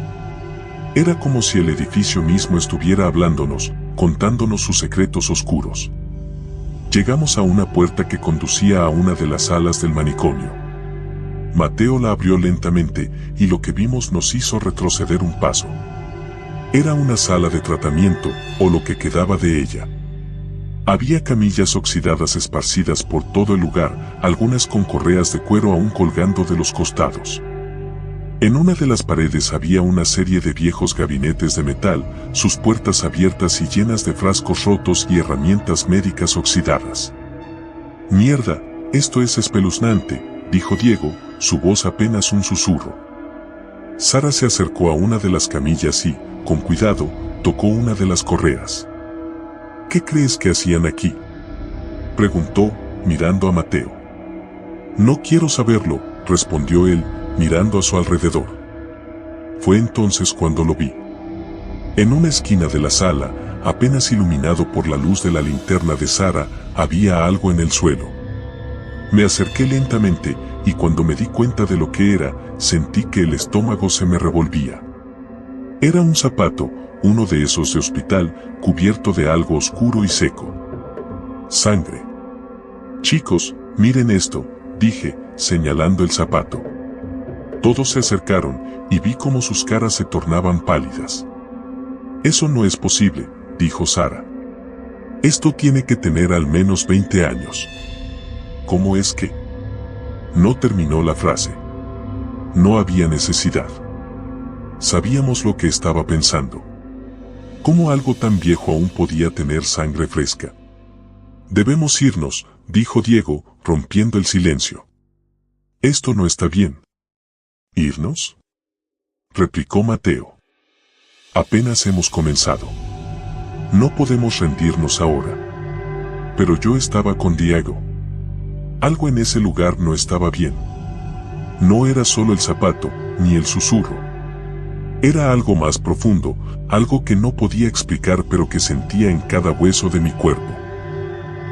Era como si el edificio mismo estuviera hablándonos, contándonos sus secretos oscuros. Llegamos a una puerta que conducía a una de las salas del manicomio. Mateo la abrió lentamente, y lo que vimos nos hizo retroceder un paso. Era una sala de tratamiento, o lo que quedaba de ella. Había camillas oxidadas esparcidas por todo el lugar, algunas con correas de cuero aún colgando de los costados. En una de las paredes había una serie de viejos gabinetes de metal, sus puertas abiertas y llenas de frascos rotos y herramientas médicas oxidadas. «Mierda, esto es espeluznante», dijo Diego, su voz apenas un susurro. Sara se acercó a una de las camillas y, con cuidado, tocó una de las correas. «¿Qué crees que hacían aquí?», preguntó, mirando a Mateo. «No quiero saberlo», respondió él, mirando a su alrededor. Fue entonces cuando lo vi. En una esquina de la sala, apenas iluminado por la luz de la linterna de Sara, había algo en el suelo. Me acerqué lentamente, y cuando me di cuenta de lo que era, sentí que el estómago se me revolvía. Era un zapato, uno de esos de hospital, cubierto de algo oscuro y seco. Sangre. Chicos, miren esto, dije, señalando el zapato. Todos se acercaron y vi cómo sus caras se tornaban pálidas. Eso no es posible, dijo Sara. Esto tiene que tener al menos 20 años. ¿Cómo es que? No terminó la frase. No había necesidad. Sabíamos lo que estaba pensando. ¿Cómo algo tan viejo aún podía tener sangre fresca? Debemos irnos, dijo Diego, rompiendo el silencio. Esto no está bien. ¿Irnos?, replicó Mateo. Apenas hemos comenzado. No podemos rendirnos ahora. Pero yo estaba con Diego. Algo en ese lugar no estaba bien. No era solo el zapato, ni el susurro. Era algo más profundo, algo que no podía explicar pero que sentía en cada hueso de mi cuerpo.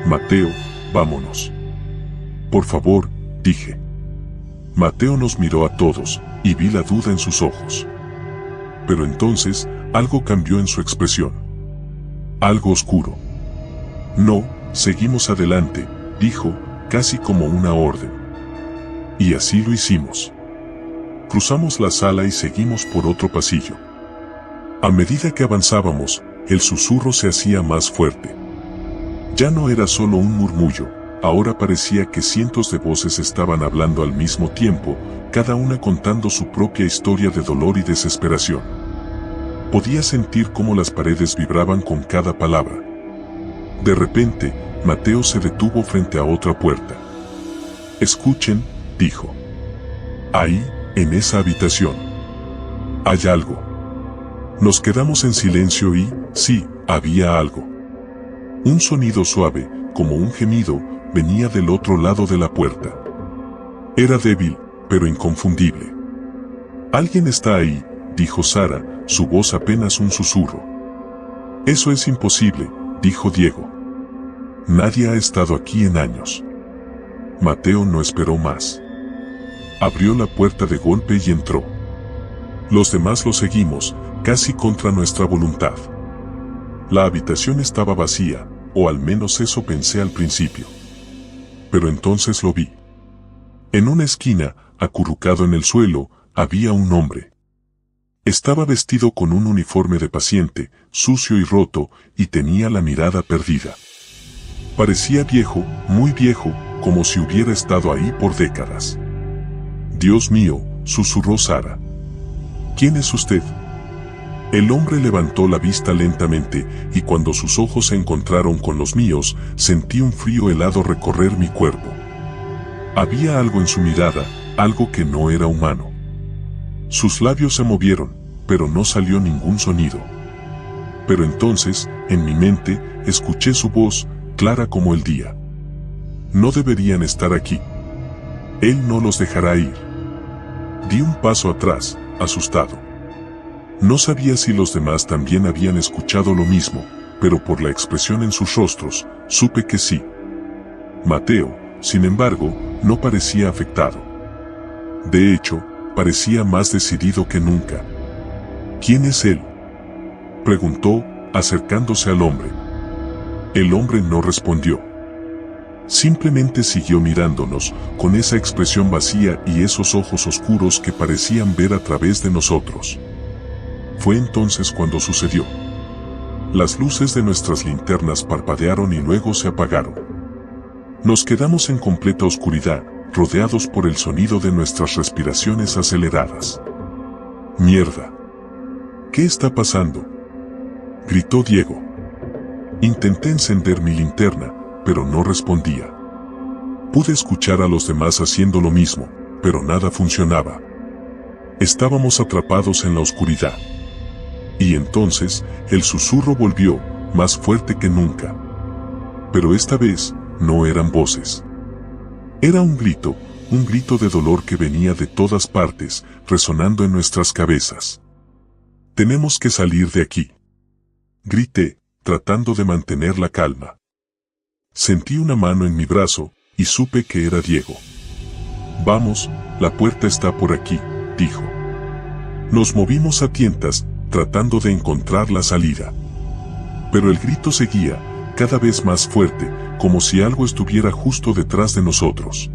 Mateo, vámonos. Por favor, dije. Mateo nos miró a todos, y vi la duda en sus ojos. Pero entonces, algo cambió en su expresión. Algo oscuro. No, seguimos adelante, dijo, casi como una orden. Y así lo hicimos. Cruzamos la sala y seguimos por otro pasillo. A medida que avanzábamos, el susurro se hacía más fuerte. Ya no era solo un murmullo, ahora parecía que cientos de voces estaban hablando al mismo tiempo, cada una contando su propia historia de dolor y desesperación. Podía sentir cómo las paredes vibraban con cada palabra. De repente, Mateo se detuvo frente a otra puerta. Escuchen, dijo. Ahí, en esa habitación. Hay algo. Nos quedamos en silencio y, sí, había algo. Un sonido suave, como un gemido, venía del otro lado de la puerta. Era débil, pero inconfundible. Alguien está ahí, dijo Sara, su voz apenas un susurro. Eso es imposible, dijo Diego. Nadie ha estado aquí en años. Mateo no esperó más. Abrió la puerta de golpe y entró. Los demás lo seguimos, casi contra nuestra voluntad. La habitación estaba vacía, o al menos eso pensé al principio. Pero entonces lo vi. En una esquina, acurrucado en el suelo, había un hombre. Estaba vestido con un uniforme de paciente, sucio y roto, y tenía la mirada perdida. Parecía viejo, muy viejo, como si hubiera estado ahí por décadas. Dios mío, susurró Sara. ¿Quién es usted? El hombre levantó la vista lentamente, y cuando sus ojos se encontraron con los míos, sentí un frío helado recorrer mi cuerpo. Había algo en su mirada, algo que no era humano. Sus labios se movieron, pero no salió ningún sonido. Pero entonces, en mi mente, escuché su voz, clara como el día. No deberían estar aquí. Él no los dejará ir. Di un paso atrás, asustado. No sabía si los demás también habían escuchado lo mismo, pero por la expresión en sus rostros, supe que sí. Mateo, sin embargo, no parecía afectado. De hecho, parecía más decidido que nunca. ¿Quién es él?, preguntó, acercándose al hombre. El hombre no respondió. Simplemente siguió mirándonos, con esa expresión vacía y esos ojos oscuros que parecían ver a través de nosotros. Fue entonces cuando sucedió. Las luces de nuestras linternas parpadearon y luego se apagaron. Nos quedamos en completa oscuridad, rodeados por el sonido de nuestras respiraciones aceleradas. ¡Mierda! ¿Qué está pasando?, gritó Diego. Intenté encender mi linterna, pero no respondía. Pude escuchar a los demás haciendo lo mismo, pero nada funcionaba. Estábamos atrapados en la oscuridad. Y entonces, el susurro volvió, más fuerte que nunca. Pero esta vez, no eran voces. Era un grito de dolor que venía de todas partes, resonando en nuestras cabezas. «Tenemos que salir de aquí», grité, tratando de mantener la calma. Sentí una mano en mi brazo, y supe que era Diego. «Vamos, la puerta está por aquí», dijo. Nos movimos a tientas, tratando de encontrar la salida. Pero el grito seguía, cada vez más fuerte, como si algo estuviera justo detrás de nosotros.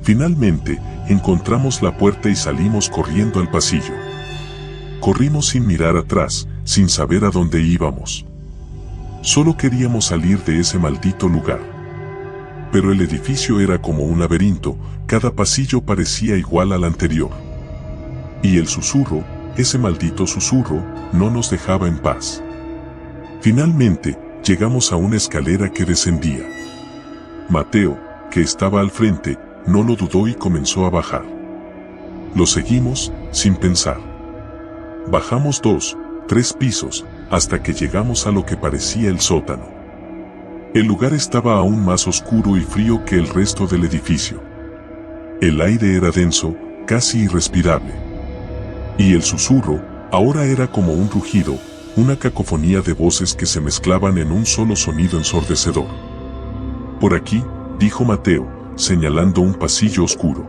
Finalmente, encontramos la puerta y salimos corriendo al pasillo. Corrimos sin mirar atrás, sin saber a dónde íbamos. Solo queríamos salir de ese maldito lugar. Pero el edificio era como un laberinto, cada pasillo parecía igual al anterior. Y el susurro, ese maldito susurro, no nos dejaba en paz. Finalmente, llegamos a una escalera que descendía. Mateo, que estaba al frente, no lo dudó y comenzó a bajar. Lo seguimos, sin pensar. Bajamos 2, 3 pisos, hasta que llegamos a lo que parecía el sótano. El lugar estaba aún más oscuro y frío que el resto del edificio. El aire era denso, casi irrespirable. Y el susurro, ahora era como un rugido, una cacofonía de voces que se mezclaban en un solo sonido ensordecedor. Por aquí, dijo Mateo, señalando un pasillo oscuro.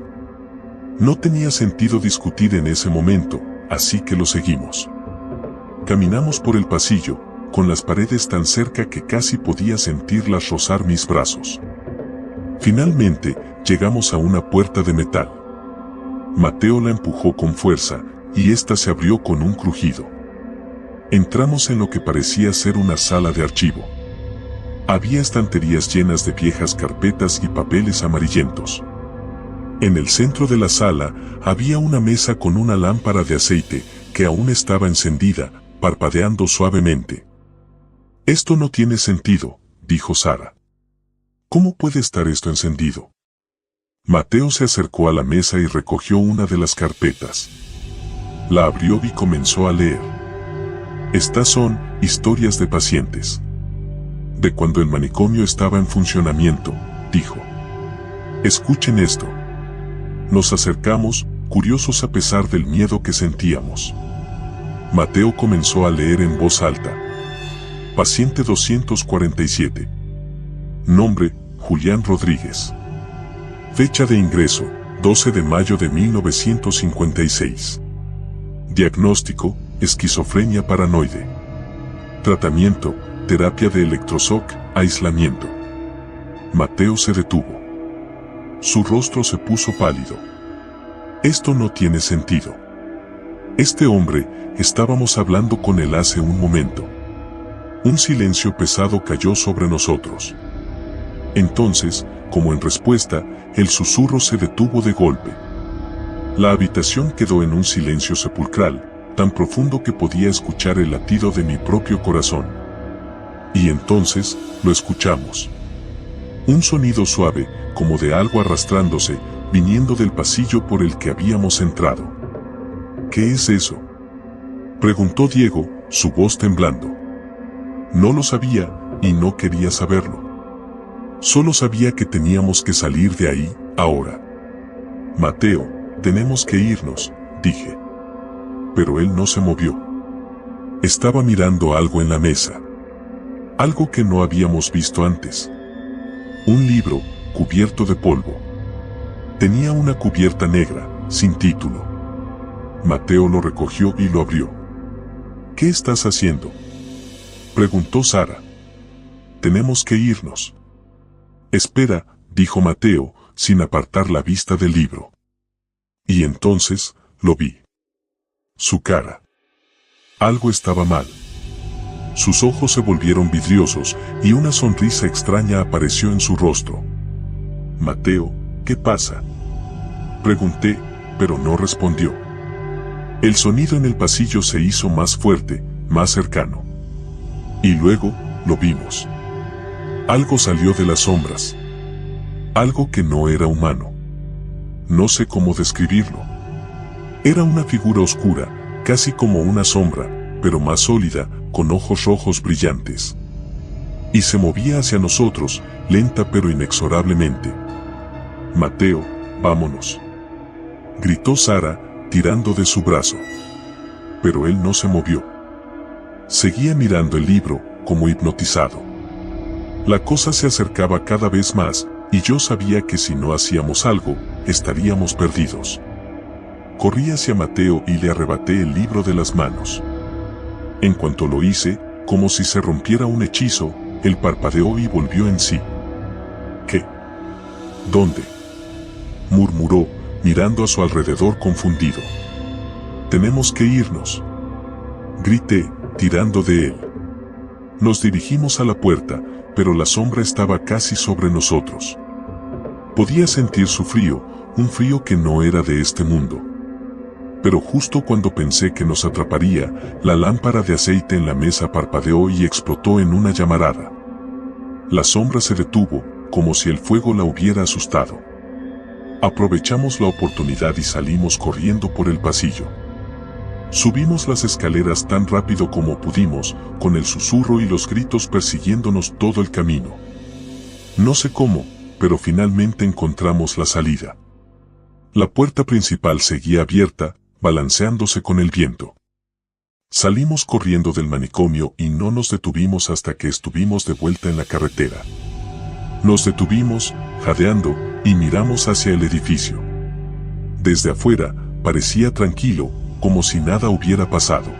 No tenía sentido discutir en ese momento, así que lo seguimos. Caminamos por el pasillo, con las paredes tan cerca que casi podía sentirlas rozar mis brazos. Finalmente, llegamos a una puerta de metal. Mateo la empujó con fuerza, y ésta se abrió con un crujido. Entramos en lo que parecía ser una sala de archivo. Había estanterías llenas de viejas carpetas y papeles amarillentos. En el centro de la sala había una mesa con una lámpara de aceite que aún estaba encendida, parpadeando suavemente. «Esto no tiene sentido», dijo Sara. «¿Cómo puede estar esto encendido?» Mateo se acercó a la mesa y recogió una de las carpetas. La abrió y comenzó a leer. Estas son historias de pacientes. De cuando el manicomio estaba en funcionamiento, dijo. Escuchen esto. Nos acercamos, curiosos a pesar del miedo que sentíamos. Mateo comenzó a leer en voz alta. Paciente 247. Nombre, Julián Rodríguez. Fecha de ingreso, 12 de mayo de 1956. Diagnóstico, esquizofrenia paranoide. Tratamiento, terapia de electroshock, aislamiento. Mateo se detuvo. Su rostro se puso pálido. Esto no tiene sentido. Este hombre, estábamos hablando con él hace un momento. Un silencio pesado cayó sobre nosotros. Entonces, como en respuesta, el susurro se detuvo de golpe. La habitación quedó en un silencio sepulcral, tan profundo que podía escuchar el latido de mi propio corazón. Y entonces, lo escuchamos. Un sonido suave, como de algo arrastrándose, viniendo del pasillo por el que habíamos entrado. ¿Qué es eso?, preguntó Diego, su voz temblando. No lo sabía, y no quería saberlo. Solo sabía que teníamos que salir de ahí, ahora. Mateo, tenemos que irnos, dije. Pero él no se movió. Estaba mirando algo en la mesa. Algo que no habíamos visto antes. Un libro, cubierto de polvo. Tenía una cubierta negra, sin título. Mateo lo recogió y lo abrió. ¿Qué estás haciendo?, preguntó Sara. Tenemos que irnos. Espera, dijo Mateo, sin apartar la vista del libro. Y entonces, lo vi. Su cara. Algo estaba mal. Sus ojos se volvieron vidriosos y una sonrisa extraña apareció en su rostro. Mateo, ¿qué pasa?, pregunté, pero no respondió. El sonido en el pasillo se hizo más fuerte, más cercano. Y luego, lo vimos. Algo salió de las sombras. Algo que no era humano. No sé cómo describirlo. Era una figura oscura, casi como una sombra, pero más sólida, con ojos rojos brillantes. Y se movía hacia nosotros, lenta pero inexorablemente. Mateo, vámonos, gritó Sara, tirando de su brazo. Pero él no se movió. Seguía mirando el libro, como hipnotizado. La cosa se acercaba cada vez más, y yo sabía que si no hacíamos algo, estaríamos perdidos. Corrí hacia Mateo y le arrebaté el libro de las manos. En cuanto lo hice, como si se rompiera un hechizo, él parpadeó y volvió en sí. ¿Dónde?, murmuró, mirando a su alrededor confundido. «Tenemos que irnos», grité, tirando de él. Nos dirigimos a la puerta, pero la sombra estaba casi sobre nosotros. Podía sentir su frío, un frío que no era de este mundo. Pero justo cuando pensé que nos atraparía, la lámpara de aceite en la mesa parpadeó y explotó en una llamarada. La sombra se detuvo, como si el fuego la hubiera asustado. Aprovechamos la oportunidad y salimos corriendo por el pasillo. Subimos las escaleras tan rápido como pudimos, con el susurro y los gritos persiguiéndonos todo el camino. No sé cómo, pero finalmente encontramos la salida. La puerta principal seguía abierta, balanceándose con el viento. Salimos corriendo del manicomio y no nos detuvimos hasta que estuvimos de vuelta en la carretera. Nos detuvimos, jadeando, y miramos hacia el edificio. Desde afuera, parecía tranquilo, como si nada hubiera pasado.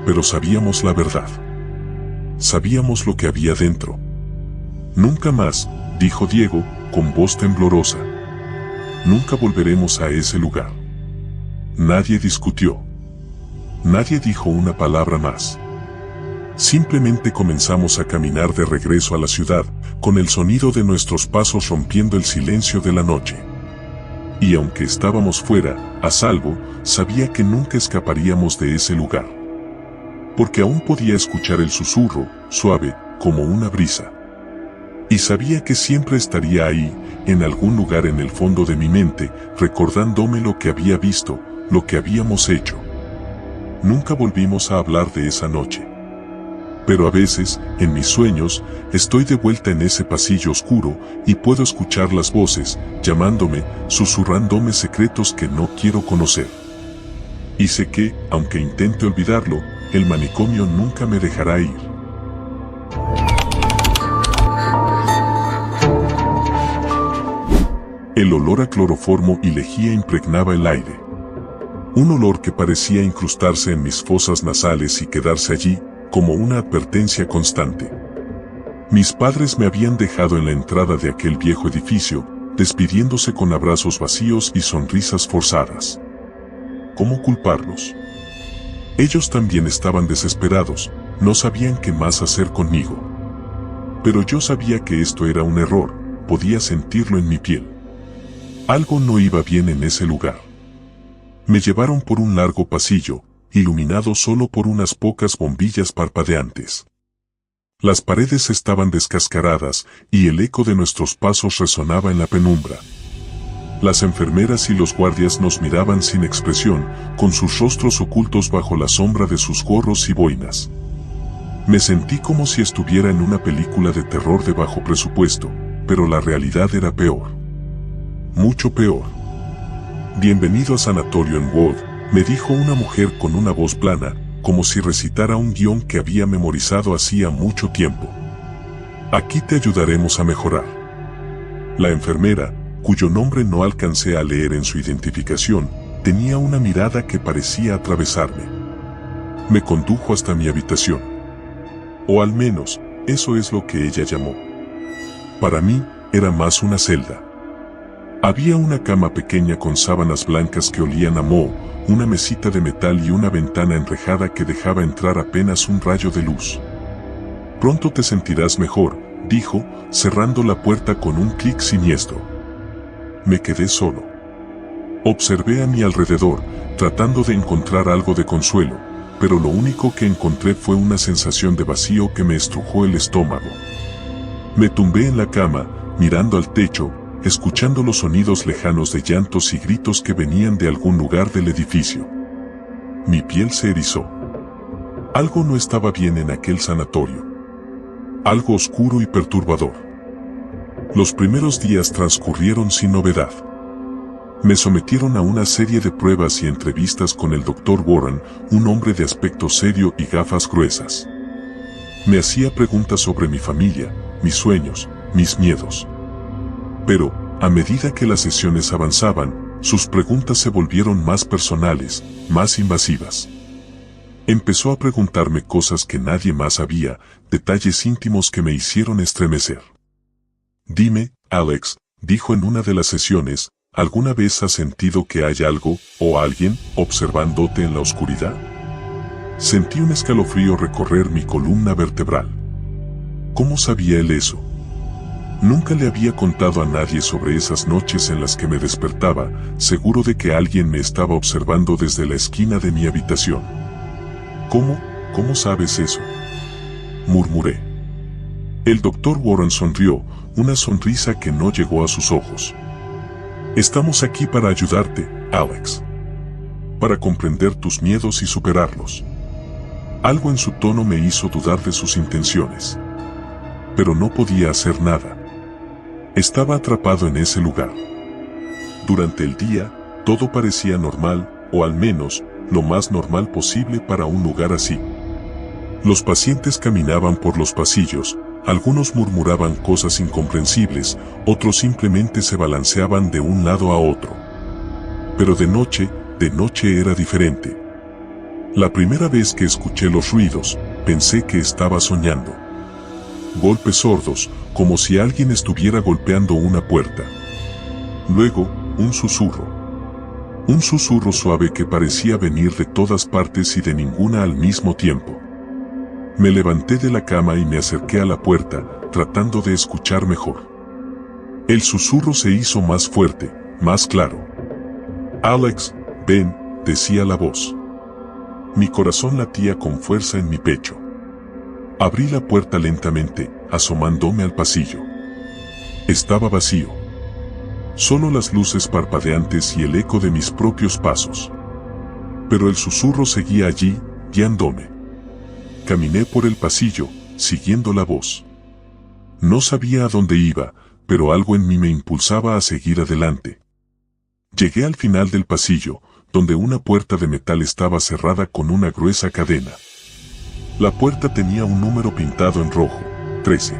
Pero sabíamos la verdad. Sabíamos lo que había dentro. «Nunca más», dijo Diego, con voz temblorosa. «Nunca volveremos a ese lugar». Nadie discutió. Nadie dijo una palabra más. Simplemente comenzamos a caminar de regreso a la ciudad, con el sonido de nuestros pasos rompiendo el silencio de la noche. Y aunque estábamos fuera, a salvo, sabía que nunca escaparíamos de ese lugar. Porque aún podía escuchar el susurro, suave, como una brisa. Y sabía que siempre estaría ahí, en algún lugar en el fondo de mi mente, recordándome lo que había visto, lo que habíamos hecho. Nunca volvimos a hablar de esa noche. Pero a veces, en mis sueños, estoy de vuelta en ese pasillo oscuro y puedo escuchar las voces, llamándome, susurrándome secretos que no quiero conocer. Y sé que, aunque intente olvidarlo, el manicomio nunca me dejará ir. El olor a cloroformo y lejía impregnaba el aire. Un olor que parecía incrustarse en mis fosas nasales y quedarse allí, como una advertencia constante. Mis padres me habían dejado en la entrada de aquel viejo edificio, despidiéndose con abrazos vacíos y sonrisas forzadas. ¿Cómo culparlos? Ellos también estaban desesperados, no sabían qué más hacer conmigo. Pero yo sabía que esto era un error, podía sentirlo en mi piel. Algo no iba bien en ese lugar. Me llevaron por un largo pasillo, iluminado solo por unas pocas bombillas parpadeantes. Las paredes estaban descascaradas y el eco de nuestros pasos resonaba en la penumbra. Las enfermeras y los guardias nos miraban sin expresión, con sus rostros ocultos bajo la sombra de sus gorros y boinas. Me sentí como si estuviera en una película de terror de bajo presupuesto, pero la realidad era peor. Mucho peor. «Bienvenido a Sanatorio en Wood», me dijo una mujer con una voz plana, como si recitara un guión que había memorizado hacía mucho tiempo. «Aquí te ayudaremos a mejorar». La enfermera, cuyo nombre no alcancé a leer en su identificación, tenía una mirada que parecía atravesarme. Me condujo hasta mi habitación. O al menos, eso es lo que ella llamó. Para mí, era más una celda. Había una cama pequeña con sábanas blancas que olían a moho, una mesita de metal y una ventana enrejada que dejaba entrar apenas un rayo de luz. «Pronto te sentirás mejor», dijo, cerrando la puerta con un clic siniestro. Me quedé solo. Observé a mi alrededor, tratando de encontrar algo de consuelo, pero lo único que encontré fue una sensación de vacío que me estrujó el estómago. Me tumbé en la cama, mirando al techo, escuchando los sonidos lejanos de llantos y gritos que venían de algún lugar del edificio. Mi piel se erizó. Algo no estaba bien en aquel sanatorio. Algo oscuro y perturbador. Los primeros días transcurrieron sin novedad. Me sometieron a una serie de pruebas y entrevistas con el Dr. Warren, un hombre de aspecto serio y gafas gruesas. Me hacía preguntas sobre mi familia, mis sueños, mis miedos. Pero, a medida que las sesiones avanzaban, sus preguntas se volvieron más personales, más invasivas. Empezó a preguntarme cosas que nadie más sabía, detalles íntimos que me hicieron estremecer. «Dime, Alex», dijo en una de las sesiones, ¿alguna vez has sentido que hay algo, o alguien, observándote en la oscuridad? Sentí un escalofrío recorrer mi columna vertebral. ¿Cómo sabía él eso? Nunca le había contado a nadie sobre esas noches en las que me despertaba, seguro de que alguien me estaba observando desde la esquina de mi habitación. ¿Cómo sabes eso?, murmuré. El doctor Warren sonrió, una sonrisa que no llegó a sus ojos. Estamos aquí para ayudarte, Alex. Para comprender tus miedos y superarlos. Algo en su tono me hizo dudar de sus intenciones. Pero no podía hacer nada. Estaba atrapado en ese lugar. Durante el día, todo parecía normal, o al menos, lo más normal posible para un lugar así. Los pacientes caminaban por los pasillos, algunos murmuraban cosas incomprensibles, otros simplemente se balanceaban de un lado a otro. Pero de noche era diferente. La primera vez que escuché los ruidos, pensé que estaba soñando. Golpes sordos, como si alguien estuviera golpeando una puerta. Luego, un susurro. Un susurro suave que parecía venir de todas partes y de ninguna al mismo tiempo. Me levanté de la cama y me acerqué a la puerta, tratando de escuchar mejor. El susurro se hizo más fuerte, más claro. Alex, ven, decía la voz. Mi corazón latía con fuerza en mi pecho. Abrí la puerta lentamente, asomándome al pasillo. Estaba vacío. Solo las luces parpadeantes y el eco de mis propios pasos. Pero el susurro seguía allí, guiándome. Caminé por el pasillo, siguiendo la voz. No sabía a dónde iba, pero algo en mí me impulsaba a seguir adelante. Llegué al final del pasillo, donde una puerta de metal estaba cerrada con una gruesa cadena. La puerta tenía un número pintado en rojo, 13.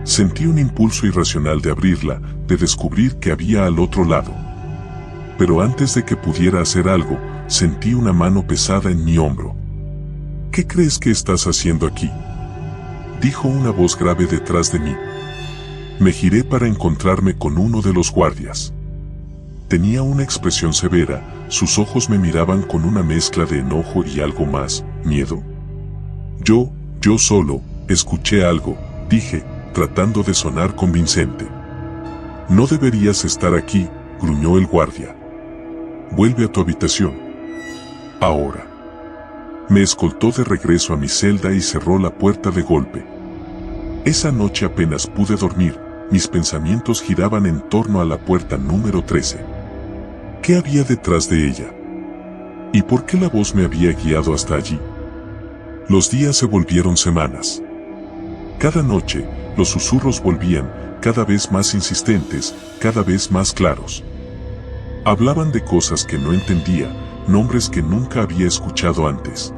Sentí un impulso irracional de abrirla, de descubrir que había al otro lado. Pero antes de que pudiera hacer algo, sentí una mano pesada en mi hombro. ¿Qué crees que estás haciendo aquí?, dijo una voz grave detrás de mí. Me giré para encontrarme con uno de los guardias. Tenía una expresión severa, sus ojos me miraban con una mezcla de enojo y algo más, miedo. Yo solo, escuché algo, dije, tratando de sonar convincente. No deberías estar aquí, gruñó el guardia. Vuelve a tu habitación. Ahora. Me escoltó de regreso a mi celda y cerró la puerta de golpe. Esa noche apenas pude dormir, mis pensamientos giraban en torno a la puerta número 13. ¿Qué había detrás de ella? ¿Y por qué la voz me había guiado hasta allí? Los días se volvieron semanas. Cada noche, los susurros volvían, cada vez más insistentes, cada vez más claros. Hablaban de cosas que no entendía, nombres que nunca había escuchado antes.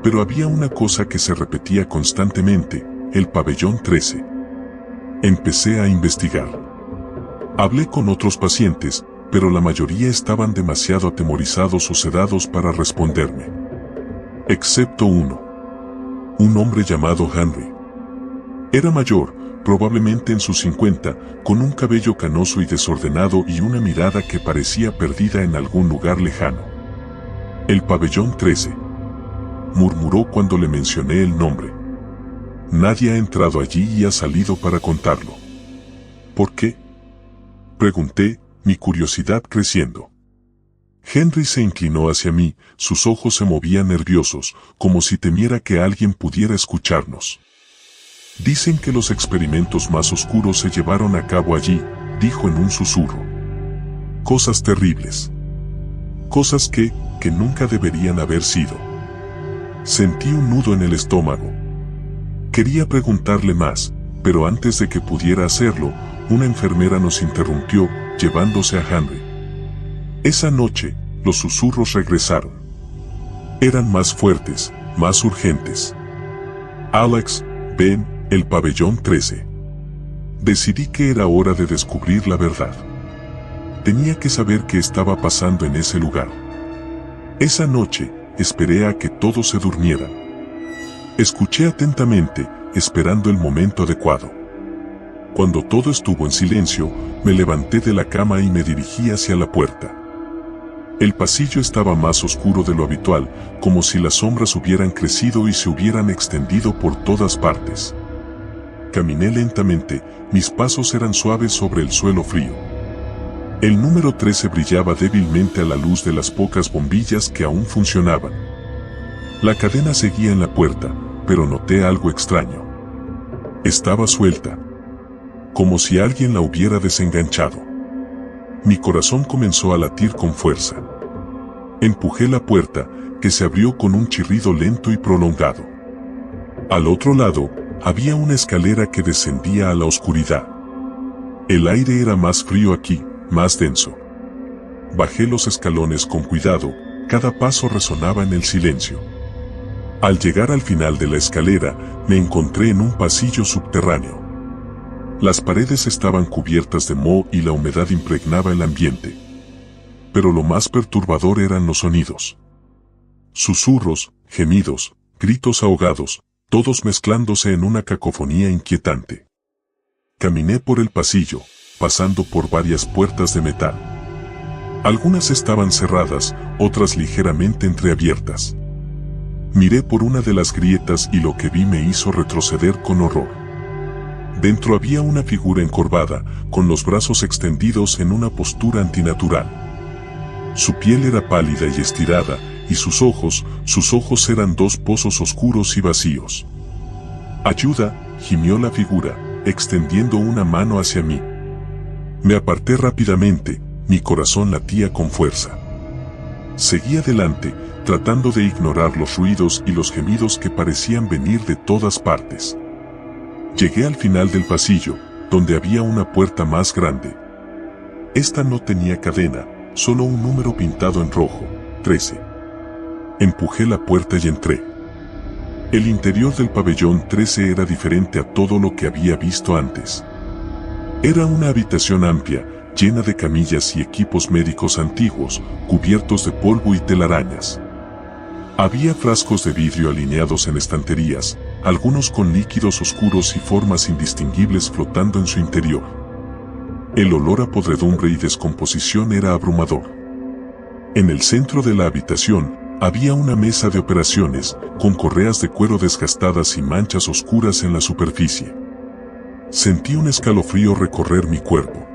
Pero había una cosa que se repetía constantemente, el pabellón 13. Empecé a investigar. Hablé con otros pacientes, pero la mayoría estaban demasiado atemorizados o sedados para responderme. Excepto uno. Un hombre llamado Henry. Era mayor, probablemente en sus 50, con un cabello canoso y desordenado y una mirada que parecía perdida en algún lugar lejano. El pabellón 13. Murmuró cuando le mencioné el nombre. Nadie ha entrado allí y ha salido para contarlo. ¿Por qué?, pregunté, mi curiosidad creciendo. Henry se inclinó hacia mí, sus ojos se movían nerviosos, como si temiera que alguien pudiera escucharnos. Dicen que los experimentos más oscuros se llevaron a cabo allí, dijo en un susurro. Cosas terribles. Cosas que nunca deberían haber sido. Sentí un nudo en el estómago. Quería preguntarle más, pero antes de que pudiera hacerlo, una enfermera nos interrumpió, llevándose a Henry. Esa noche, los susurros regresaron. Eran más fuertes, más urgentes. Alex, ven, el pabellón 13. Decidí que era hora de descubrir la verdad. Tenía que saber qué estaba pasando en ese lugar. Esa noche, esperé a que todos se durmieran. Escuché atentamente, esperando el momento adecuado. Cuando todo estuvo en silencio, me levanté de la cama y me dirigí hacia la puerta. El pasillo estaba más oscuro de lo habitual, como si las sombras hubieran crecido y se hubieran extendido por todas partes. Caminé lentamente, mis pasos eran suaves sobre el suelo frío. El número 13 brillaba débilmente a la luz de las pocas bombillas que aún funcionaban. La cadena seguía en la puerta, pero noté algo extraño. Estaba suelta, como si alguien la hubiera desenganchado. Mi corazón comenzó a latir con fuerza. Empujé la puerta, que se abrió con un chirrido lento y prolongado. Al otro lado, había una escalera que descendía a la oscuridad. El aire era más frío aquí, más denso. Bajé los escalones con cuidado, cada paso resonaba en el silencio. Al llegar al final de la escalera, me encontré en un pasillo subterráneo. Las paredes estaban cubiertas de moho y la humedad impregnaba el ambiente. Pero lo más perturbador eran los sonidos. Susurros, gemidos, gritos ahogados, todos mezclándose en una cacofonía inquietante. Caminé por el pasillo, pasando por varias puertas de metal. Algunas estaban cerradas, otras ligeramente entreabiertas. Miré por una de las grietas y lo que vi me hizo retroceder con horror. Dentro había una figura encorvada, con los brazos extendidos en una postura antinatural. Su piel era pálida y estirada, y sus ojos eran dos pozos oscuros y vacíos. «Ayuda», gimió la figura, extendiendo una mano hacia mí. Me aparté rápidamente, mi corazón latía con fuerza. Seguí adelante, tratando de ignorar los ruidos y los gemidos que parecían venir de todas partes. Llegué al final del pasillo, donde había una puerta más grande. Esta no tenía cadena, solo un número pintado en rojo, 13. Empujé la puerta y entré. El interior del pabellón 13 era diferente a todo lo que había visto antes. Era una habitación amplia, llena de camillas y equipos médicos antiguos, cubiertos de polvo y telarañas. Había frascos de vidrio alineados en estanterías, algunos con líquidos oscuros y formas indistinguibles flotando en su interior. El olor a podredumbre y descomposición era abrumador. En el centro de la habitación, había una mesa de operaciones, con correas de cuero desgastadas y manchas oscuras en la superficie. Sentí un escalofrío recorrer mi cuerpo.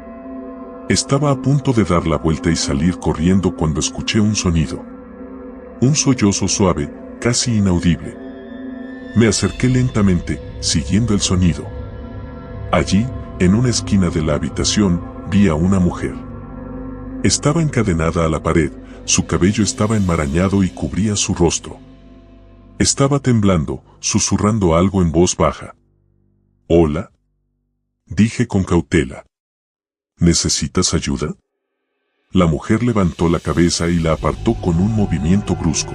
Estaba a punto de dar la vuelta y salir corriendo cuando escuché un sonido. Un sollozo suave, casi inaudible. Me acerqué lentamente, siguiendo el sonido. Allí, en una esquina de la habitación, vi a una mujer. Estaba encadenada a la pared, su cabello estaba enmarañado y cubría su rostro. Estaba temblando, susurrando algo en voz baja. «Hola», dije con cautela. «¿Necesitas ayuda?» La mujer levantó la cabeza y la apartó con un movimiento brusco.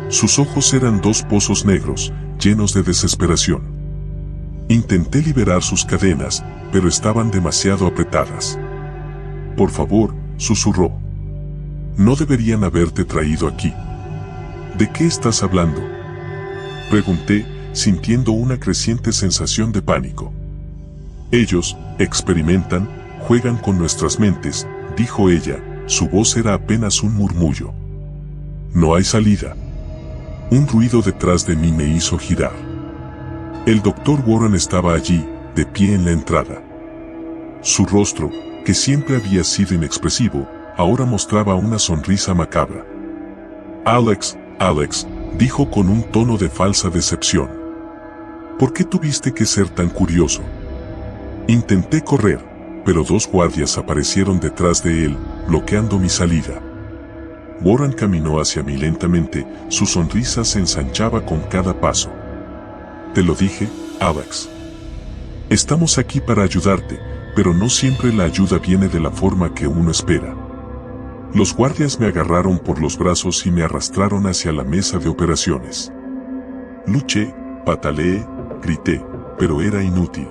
Sus ojos eran dos pozos negros, llenos de desesperación. Intenté liberar sus cadenas, pero estaban demasiado apretadas. «Por favor», susurró. «No deberían haberte traído aquí». «¿De qué estás hablando?», pregunté, sintiendo una creciente sensación de pánico. «Ellos experimentan, juegan con nuestras mentes», dijo ella, su voz era apenas un murmullo. «No hay salida». Un ruido detrás de mí me hizo girar. El doctor Warren estaba allí, de pie en la entrada. Su rostro, que siempre había sido inexpresivo, ahora mostraba una sonrisa macabra. «Alex», dijo con un tono de falsa decepción. «¿Por qué tuviste que ser tan curioso?» Intenté correr, pero dos guardias aparecieron detrás de él, bloqueando mi salida. Warren caminó hacia mí lentamente, su sonrisa se ensanchaba con cada paso. «Te lo dije, Alex. Estamos aquí para ayudarte, pero no siempre la ayuda viene de la forma que uno espera». Los guardias me agarraron por los brazos y me arrastraron hacia la mesa de operaciones. Luché, pataleé, grité, pero era inútil.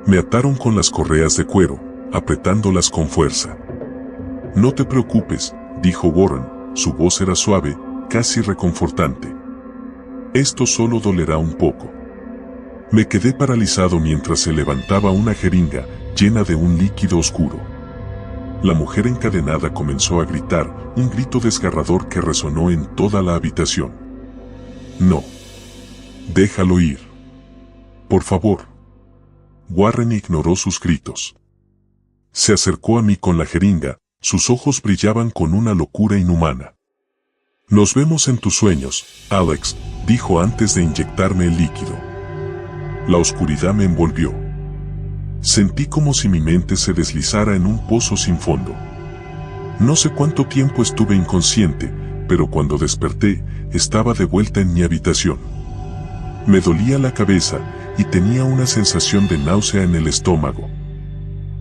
Me ataron con las correas de cuero, apretándolas con fuerza. «No te preocupes», dijo Warren, su voz era suave, casi reconfortante. «Esto solo dolerá un poco». Me quedé paralizado mientras se levantaba una jeringa llena de un líquido oscuro. La mujer encadenada comenzó a gritar, un grito desgarrador que resonó en toda la habitación. No. Déjalo ir. Por favor. Warren ignoró sus gritos. Se acercó a mí con la jeringa, sus ojos brillaban con una locura inhumana. Nos vemos en tus sueños, Alex, dijo antes de inyectarme el líquido. La oscuridad me envolvió. Sentí como si mi mente se deslizara en un pozo sin fondo. No sé cuánto tiempo estuve inconsciente, pero cuando desperté, estaba de vuelta en mi habitación. Me dolía la cabeza y tenía una sensación de náusea en el estómago.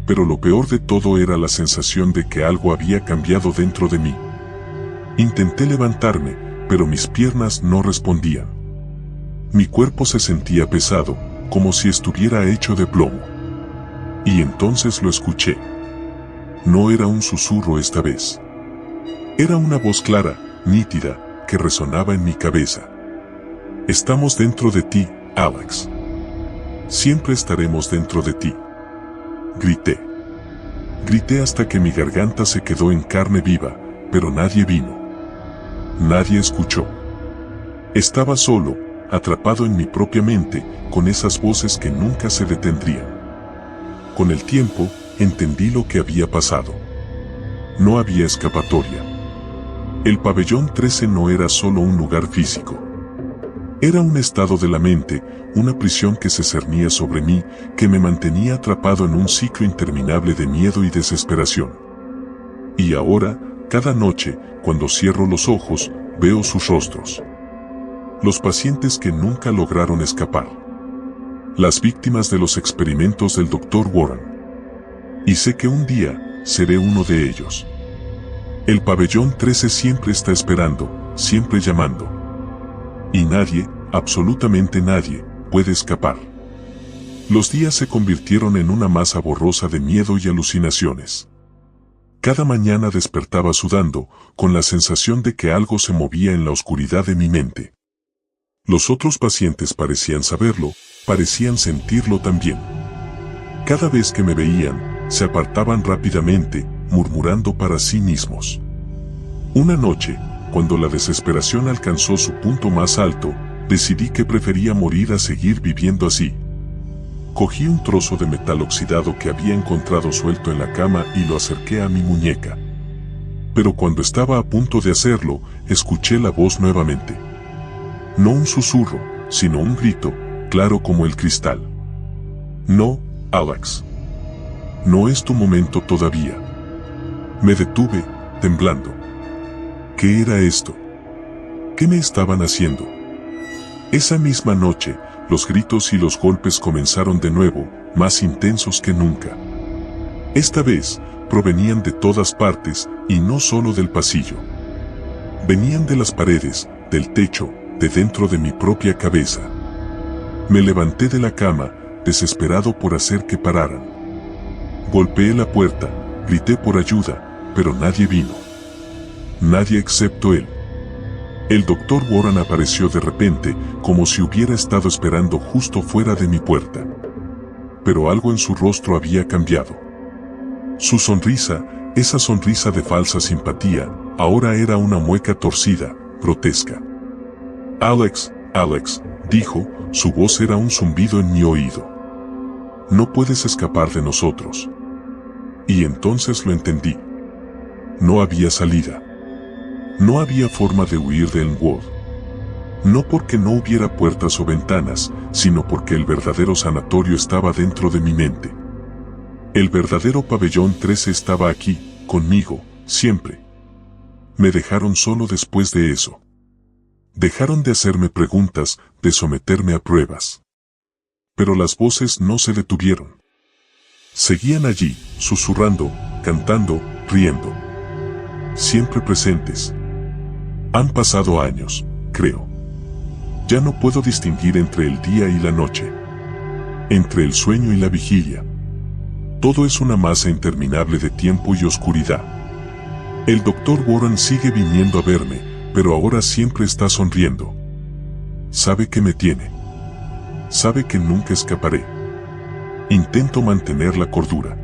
Pero lo peor de todo era la sensación de que algo había cambiado dentro de mí. Intenté levantarme, pero mis piernas no respondían. Mi cuerpo se sentía pesado, como si estuviera hecho de plomo. Y entonces lo escuché. No era un susurro esta vez. Era una voz clara, nítida, que resonaba en mi cabeza. Estamos dentro de ti, Alex. Siempre estaremos dentro de ti. Grité. Grité hasta que mi garganta se quedó en carne viva, pero nadie vino. Nadie escuchó. Estaba solo, atrapado en mi propia mente, con esas voces que nunca se detendrían. Con el tiempo, entendí lo que había pasado. No había escapatoria. El pabellón 13 no era solo un lugar físico. Era un estado de la mente, una prisión que se cernía sobre mí, que me mantenía atrapado en un ciclo interminable de miedo y desesperación. Y ahora, cada noche, cuando cierro los ojos, veo sus rostros. Los pacientes que nunca lograron escapar. Las víctimas de los experimentos del Dr. Warren. Y sé que un día, seré uno de ellos. El pabellón 13 siempre está esperando, siempre llamando. Y nadie, absolutamente nadie, puede escapar. Los días se convirtieron en una masa borrosa de miedo y alucinaciones. Cada mañana despertaba sudando, con la sensación de que algo se movía en la oscuridad de mi mente. Los otros pacientes parecían saberlo, parecían sentirlo también. Cada vez que me veían, se apartaban rápidamente, murmurando para sí mismos. Una noche, cuando la desesperación alcanzó su punto más alto, decidí que prefería morir a seguir viviendo así. Cogí un trozo de metal oxidado que había encontrado suelto en la cama y lo acerqué a mi muñeca. Pero cuando estaba a punto de hacerlo, escuché la voz nuevamente. No un susurro, sino un grito, claro como el cristal. No, Alex. No es tu momento todavía. Me detuve, temblando. ¿Qué era esto? ¿Qué me estaban haciendo? Esa misma noche, los gritos y los golpes comenzaron de nuevo, más intensos que nunca. Esta vez, provenían de todas partes, y no solo del pasillo. Venían de las paredes, del techo, de dentro de mi propia cabeza. Me levanté de la cama, desesperado por hacer que pararan. Golpeé la puerta, grité por ayuda, pero nadie vino. Nadie excepto él. El Dr. Warren apareció de repente, como si hubiera estado esperando justo fuera de mi puerta. Pero algo en su rostro había cambiado. Su sonrisa, esa sonrisa de falsa simpatía, ahora era una mueca torcida, grotesca. Alex, Alex, dijo, su voz era un zumbido en mi oído. No puedes escapar de nosotros. Y entonces lo entendí. No había salida. No había forma de huir de Elmwood. No porque no hubiera puertas o ventanas, sino porque el verdadero sanatorio estaba dentro de mi mente. El verdadero pabellón 13 estaba aquí, conmigo, siempre. Me dejaron solo después de eso. Dejaron de hacerme preguntas, de someterme a pruebas. Pero las voces no se detuvieron. Seguían allí, susurrando, cantando, riendo. Siempre presentes. Han pasado años, creo. Ya no puedo distinguir entre el día y la noche. Entre el sueño y la vigilia. Todo es una masa interminable de tiempo y oscuridad. El Dr. Warren sigue viniendo a verme, pero ahora siempre está sonriendo. Sabe que me tiene. sabe que nunca escaparé. Intento mantener la cordura.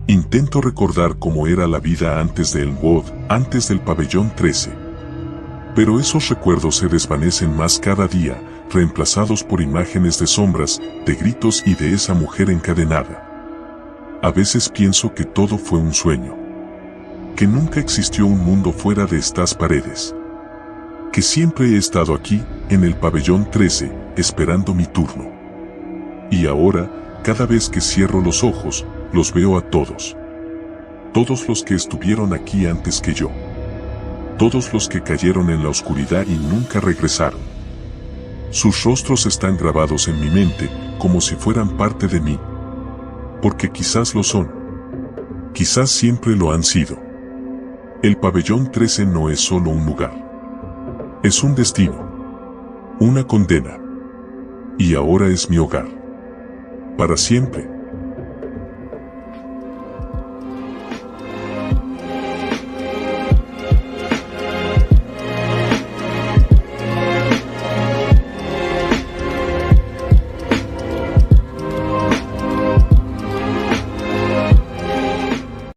Intento recordar cómo era la vida antes de Elmwood, antes del pabellón 13. Pero esos recuerdos se desvanecen más cada día, reemplazados por imágenes de sombras, de gritos y de esa mujer encadenada. A veces pienso que todo fue un sueño. Que nunca existió un mundo fuera de estas paredes. Que siempre he estado aquí, en el pabellón 13, esperando mi turno. Y ahora, cada vez que cierro los ojos, los veo a todos. Todos los que estuvieron aquí antes que yo. Todos los que cayeron en la oscuridad y nunca regresaron. Sus rostros están grabados en mi mente, como si fueran parte de mí. Porque quizás lo son. Quizás siempre lo han sido. El pabellón 13 no es solo un lugar. Es un destino. Una condena. Y ahora es mi hogar. Para siempre.